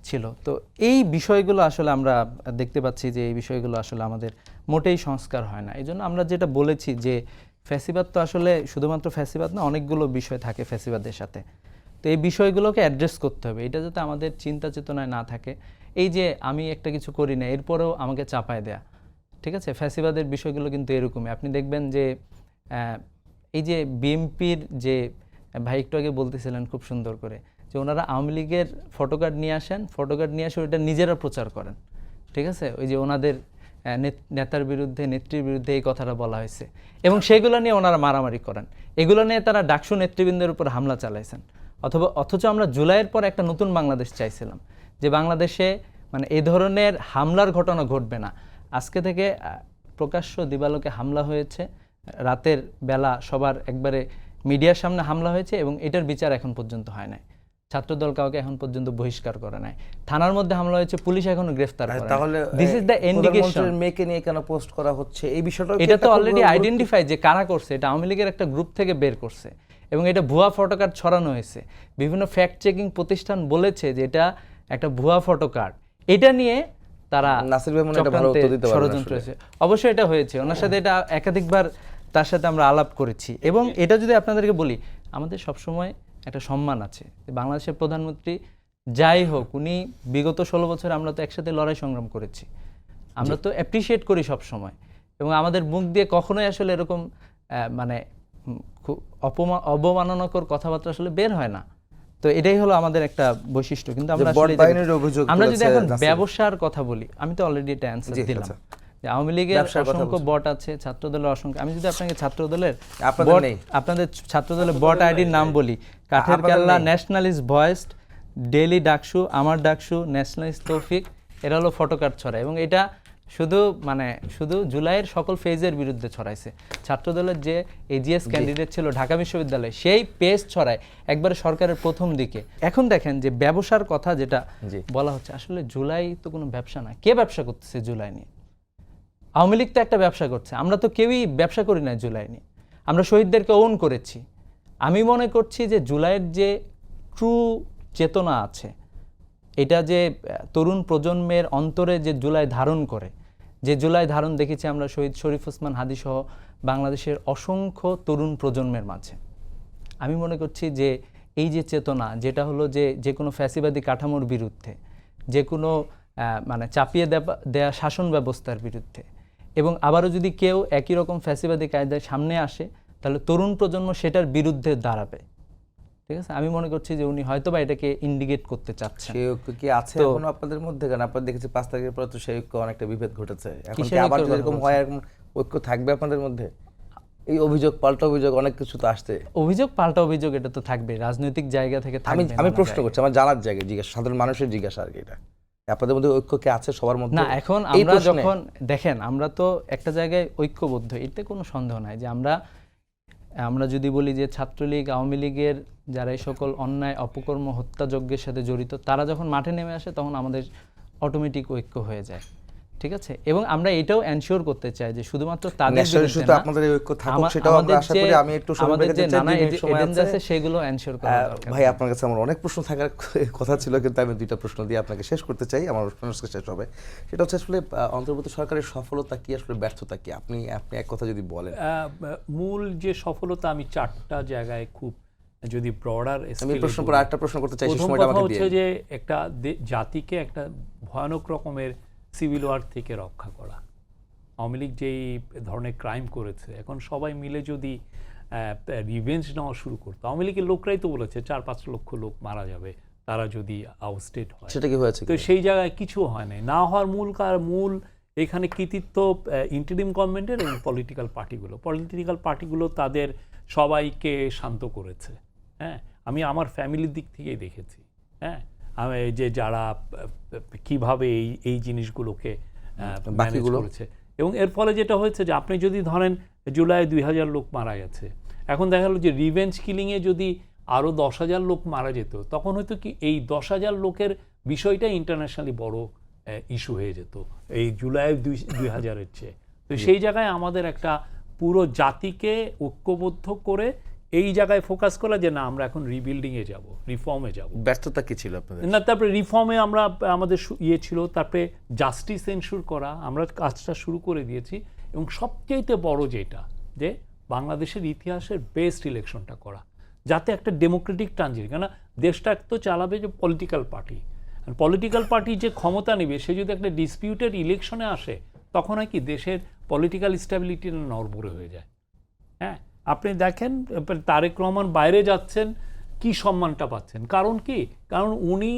ছিল। তো এই বিষয়গুলো আসলে আমরা দেখতে পাচ্ছি যে এই বিষয়গুলো আসলে আমাদের মোটেই সংস্কার হয় না। এই জন্য আমরা যেটা বলেছি যে ফ্যাসিবাদ তো আসলে শুধুমাত্র ফ্যাসিবাদ না, অনেকগুলো বিষয় থাকে ফ্যাসিবাদের সাথে। তো এই বিষয়গুলোকে অ্যাড্রেস করতে হবে, এটা যাতে আমাদের চিন্তা চেতনায় না থাকে। এই যে আমি একটা কিছু করি না, এরপরেও আমাকে চাপায় দেয়া, ঠিক আছে, ফ্যাসিবাদের বিষয়গুলো কিন্তু এরকমই। আপনি দেখবেন যে এই যে বিএনপির যে ভাই একটু আগে বলতেছিলেন খুব সুন্দর করে, যে ওনারা আওয়ামী লীগের ফটোকার্ড নিয়ে আসেন, ফটোকার্ড নিয়ে আসে ওইটা নিজেরা প্রচার করেন, ঠিক আছে, ওই যে ওনাদের নেতার বিরুদ্ধে, নেত্রীর বিরুদ্ধে এই কথাটা বলা হয়েছে, এবং সেগুলো নিয়ে ওনারা মারামারি করেন। এগুলো নিয়ে তারা ডাকসু নেতৃবৃন্দের উপর হামলা চালাইছেন। অথচ আমরা জুলাইয়ের পর একটা নতুন বাংলাদেশ চাইছিলাম, যে বাংলাদেশে এই ধরনের হামলার ঘটনা ঘটবে না। আজকে থেকে প্রকাশ্য দিবালোকে হামলা হয়েছে, রাতের বেলা সবার একবারে মিডিয়ার সামনে হামলা হয়েছে, এবং এটার বিচার এখন পর্যন্ত হয় নাই। ছাত্রদল কাউকে এখন পর্যন্ত বহিষ্কার করে নাই। থানার মধ্যে হামলা হয়েছে, পুলিশ এখনো গ্রেফতার করে নাই। তাহলে দিস ইজ দ্য ইন্ডিকেশন। মেয়েকে নিয়ে কেন পোস্ট করা হচ্ছে এই বিষয়টা, এটা তো অলরেডি আইডেন্টিফাই যে কারা করছে, এটা আওয়ামী লীগের একটা গ্রুপ থেকে বের করছে, এবং এটা ভুয়া ফটোকার্ড ছড়ানো হয়েছে। বিভিন্ন ফ্যাক্ট চেকিং প্রতিষ্ঠান বলেছে যে এটা একটা ভুয়া ফটোকার্ড। এটা নিয়ে তারা ষড়যন্ত্র হয়েছে। অবশ্যই এটা হয়েছে, ওনার সাথে এটা একাধিকবার তার সাথে আমরা আলাপ করেছি। এবং এটা যদি আপনাদেরকে বলি, আমাদের সবসময় একটা সম্মান আছে। বাংলাদেশের প্রধানমন্ত্রী যাই হোক, উনি বিগত 16 বছর আমরা তো একসাথে লড়াই সংগ্রাম করেছি, আমরা তো অ্যাপ্রিসিয়েট করি সব সময়, এবং আমাদের মুখ দিয়ে কখনোই আসলে এরকম অবমাননাকর কথাবার্তা আসলে বের হয় না। তো এটাই হলো আমাদের একটা বৈশিষ্ট্য। কিন্তু আমরা যদি এখন ব্যবসার কথা বলি, আমি তো অলরেডি এটা অ্যান্সার দিলাম যে আওয়ামী লীগের অসংখ্য বট আছে, ছাত্রদলের অসংখ্য। আমি যদি আপনাকে আপনাদের ছাত্রদলের বট আইডির নাম বলি, কাঠের কেল্লা, ন্যাশনালিস্ট ভয়েস, ডেইলি ডাকসু, আমার ডাকসু, ন্যাশনালিস্ট তৌফিক, এরা হলো ফটোকার্ড ছড়ায়। এবং এটা শুধু জুলাইয়ের সকল ফেজের বিরুদ্ধে ছড়াইছে। ছাত্রদলের যে এজিএস ক্যান্ডিডেট ছিল ঢাকা বিশ্ববিদ্যালয়ে, সেই পেজ ছড়ায় একবারে সরকারের প্রথম দিকে। এখন দেখেন যে ব্যবসার কথা যেটা বলা হচ্ছে, আসলে জুলাই তো কোনো ব্যবসা না। কে ব্যবসা করতেছে জুলাই নিয়ে? আওয়ামী লীগ তো একটা ব্যবসা করছে, আমরা তো কেউই ব্যবসা করি না জুলাই নিয়ে। আমরা শহীদদেরকে ওন করেছি, আমি মনে করছি যে জুলাইয়ের যে ট্রু চেতনা আছে, এটা যে তরুণ প্রজন্মের অন্তরে যে জুলাই ধারণ করে, যে জুলাই ধারণ দেখেছি আমরা শহীদ শরীফ ওসমান হাদি সহ বাংলাদেশের অসংখ্য তরুণ প্রজন্মের মাঝে। আমি মনে করছি যে এই যে চেতনা, যেটা হলো যে কোনো ফ্যাসিবাদী কাঠামোর বিরুদ্ধে, যে কোনো মানে চাপিয়ে দেয়া শাসন ব্যবস্থার বিরুদ্ধে, এবং আবারও যদি কেউ একই রকম ফ্যাসিবাদী কায়দায় সামনে আসে, তাহলে তরুণ প্রজন্ম সেটার বিরুদ্ধে দাঁড়াবে। ঠিক আছে, আমি মনে করছি যে উনি হয়তোবা এটাকে ইন্ডিকেট করতে চাচ্ছেন। সেই ঐক্য কি আছে এখনো আপনাদের মধ্যে? কারণ আপনারা দেখেছি 5 তারিখের পরে তো সেই ঐক্য অনেকটা বিভেদ ঘটেছে। এখন কি কিসের আবার ঐক্যের এরকম কথা হয়, এরকম ঐক্য থাকবে আপনাদের মধ্যে? এই অভিযোগ পাল্টা অভিযোগ অনেক কিছু তো আসছে। অভিযোগ পাল্টা অভিযোগ এটা তো থাকবে, রাজনৈতিক জায়গা থেকে আমি থাকবে। আমি প্রশ্ন করছি, আমার জানার জায়গায় জিজ্ঞাসা, সাধারণ মানুষের জিজ্ঞাসা আর কি। এটা আপনাদের মধ্যে ঐক্য কি আছে সবার মধ্যে? না, এখন এই আমরা প্রশ্নে- যখন দেখেন, আমরা তো একটা জায়গায় ঐক্যবদ্ধ, এতে কোনো সন্দেহ নাই যে আমরা যদি বলি যে ছাত্রলীগ, আওয়ামী লীগের যারা এই সকল অন্যায় অপকর্ম হত্যাযজ্ঞের সাথে জড়িত, তারা যখন মাঠে নেমে আসে তখন আমাদের অটোমেটিক ঐক্য হয়ে যায়। ঠিক আছে, এবং আমরা এটাও এনশিওর করতে চাই যে শুধুমাত্র তাদের ন্যাশনাল বিরুদ্ধে ইস্যুতে না, আপনাদের এই ঐক্য থাকুক, সেটাও আমরা আশা করি। আমি একটু সময় আমাদের রেখে যে দিতে চাই, নানা 2 মিনিট সময় এজেন্ডা আছে। আছে সেগুলো এনশিওর করা দরকার। ভাই, আপনার কাছে আমার অনেক প্রশ্ন থাকার কথা ছিল, কিন্তু আমি 2টা প্রশ্ন দিয়ে আপনাকে শেষ করতে চাই। আমার অনুষ্ঠান শেষ হবে, সেটা হচ্ছে আসলে অন্তর্বর্তী সরকারের সফলতা কি, আসলে ব্যর্থতা কি? আপনি এক কথা যদি বলেন। মূল যে সফলতা, আমি 4টা জায়গায় খুব যদি ব্রডার আমি প্রশ্ন পরে আরেকটা প্রশ্ন করতে চাই, সেই প্রথম সময়টা কথা আমাকে হচ্ছে দিয়ে। যে একটা জাতিকে একটা ভয়ানক রকমের সিভিল ওয়ার থেকে রক্ষা করা। আওয়ামী লীগ যেই ধরনের ক্রাইম করেছে, এখন সবাই মিলে যদি রিভেঞ্জ নেওয়া শুরু করতো, আওয়ামী লীগের লোকরাই তো বলেছে 4-5 লক্ষ লোক মারা যাবে তারা যদি আউটস্টেট হয়। সেটা কি হয়েছে? তো সেই জায়গায় কিছু হয় নাই। না হওয়ার মূল এখানে কৃতিত্ব ইন্টারিম গভর্নমেন্টের এবং পলিটিক্যাল পার্টিগুলো তাদের সবাইকে শান্ত করেছে। হ্যাঁ, আমি আমার ফ্যামিলির দিক থেকেই দেখেছি। হ্যাঁ, আমি যে যারা কিভাবে এই জিনিসগুলোকে ম্যানেজ করেছে, এবং এর ফলে যেটা হয়েছে যে আপনি যদি ধরেন জুলাই 2000 লোক মারা গেছে, এখন দেখা গেল যে রিভেঞ্জ কিলিংয়ে যদি আরও 10,000 লোক মারা যেত, তখন হয়তো কি এই 10,000 লোকের বিষয়টা ইন্টারন্যাশনালি বড় ইস্যু হয়ে যেত এই জুলাই 2000-এর চেয়ে। তো সেই জায়গায় আমাদের একটা পুরো জাতিকে ঐক্যবদ্ধ করে এই জায়গায় ফোকাস করা যে না, আমরা এখন রিবিল্ডিংয়ে যাব, রিফর্মে যাব। ব্যর্থতা কি ছিল আপনাদের? না, তারপরে রিফর্মে আমরা আমাদের ছিল, তারপরে জাস্টিস এনশিওর করা, আমরা কাজটা শুরু করে দিয়েছি। এবং সবচেয়ে বড় যেটা, যে বাংলাদেশের ইতিহাসের বেস্ট ইলেকশনটা করা, যাতে একটা ডেমোক্রেটিক ট্রানজিশন, কেন দেশটা তো চালাবে যে পলিটিক্যাল পার্টি যে ক্ষমতা নেবে, সে যদি একটা ডিসপিউটেড ইলেকশনে আসে, তখন হয় কি দেশের পলিটিক্যাল স্ট্যাবিলিটি নড়বড়ে হয়ে যায়। হ্যাঁ, আপনি দেখেন তারেক রহমান বাইরে যাচ্ছেন, কি সম্মানটা পাচ্ছেন। কারণ কি? কারণ উনি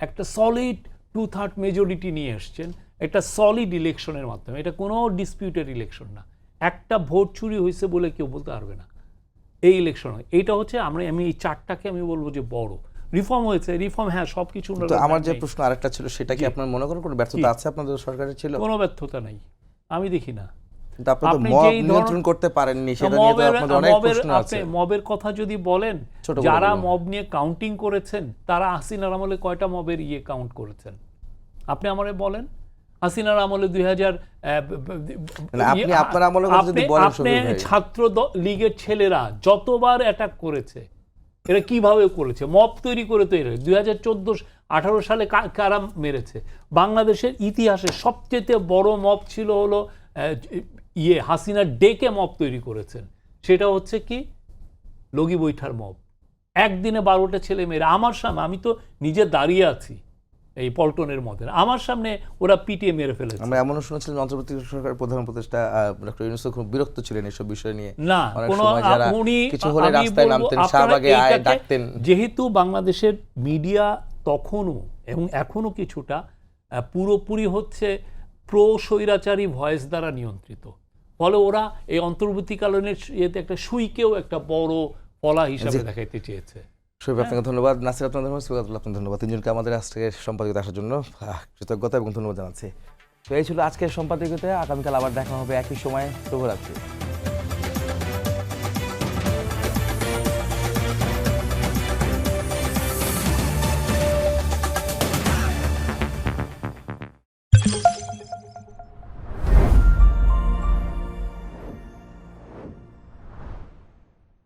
একটা সলিড 2/3 মেজরিটি নিয়ে এসছেন একটা সলিড ইলেকশনের মাধ্যমে। এটা কোনো ডিসপিউটেড ইলেকশন না, একটা ভোট চুরি হয়েছে বলে কেউ বলতে পারবে না এই ইলেকশন। এইটা হচ্ছে আমি এই 4টাকে আমি বলবো যে বড় রিফর্ম হয়েছে। রিফর্ম, হ্যাঁ, সবকিছু। তো আমার যে প্রশ্ন আরেকটা ছিল, সেটা কি আপনার মনে করেন কোনো ব্যর্থতা আছে আপনাদের সরকারের? ছিল কোনো ব্যর্থতা নাই, আমি দেখি না। কিন্তু আপনারা তো মব নিয়ন্ত্রণ করতে পারেননি, সেটা নিয়ে তো আপনাদের অনেক প্রশ্ন আছে। মবের কথা যদি বলেন, যারা মব নিয়ে কাউন্টিং করেছেন, তারা হাসিনার আমলে কয়টা মবের কাউন্ট করেছেন আপনি আমারে বলেন? হাসিনার আমলে 2000 আপনি আপনার আমলে যদি বলেন, আপনি ছাত্র লীগের ছেলেরা যতবার অ্যাটাক করেছে, এরা কিভাবে করেছে? মব তৈরি করে 2014-18 সালে কারা মেরেছে? বাংলাদেশের ইতিহাসে সবচেয়ে বড় মব ছিল হলো হাসিনার ডেকে মব তৈরি করেছেন। সেটা হচ্ছে কি? লগি বৈঠার মব। একদিনে 12টা ছেলে মেয়েরা আমার সামনে, আমি তো নিজে দাঁড়িয়ে আছি এই পল্টনের মধ্যে, আমার সামনে ওরা পিটিয়ে মেরে ফেলেছে। আমরা এমনও শুনেছিলাম অন্তর্বর্তী সরকারের প্রধান উপদেষ্টা ডক্টর ইউনূস খুব বিরক্ত ছিলেন এসব বিষয় নিয়ে। না, কিছু হলে রাস্তায় নামতেন, শাহবাগে ডাকতেন। যেহেতু বাংলাদেশের মিডিয়া তখনও এবং এখনো কিছুটা পুরোপুরি হচ্ছে প্রো স্বৈরাচারী ভয়েস দ্বারা নিয়ন্ত্রিত, ফলে ওরা এই অন্তর্বর্তীকালীন একটা সুইকেও একটা বড় ফলা হিসাবে দেখাইতে চেয়েছে। শরীফ, আপনাকে ধন্যবাদ। নাসির, আপনার ধন্যবাদ। সুগাতুল্লাহ, আপনাকে ধন্যবাদ। তিনজনকে আমাদের আজকের সম্পাদকীয়তে আসার জন্য কৃতজ্ঞতা এবং ধন্যবাদ জানাচ্ছি। তো এই ছিল আজকের সম্পাদকীয়তে। আগামীকাল আবার দেখা হবে একই সময়ে। শুভরাত্রি।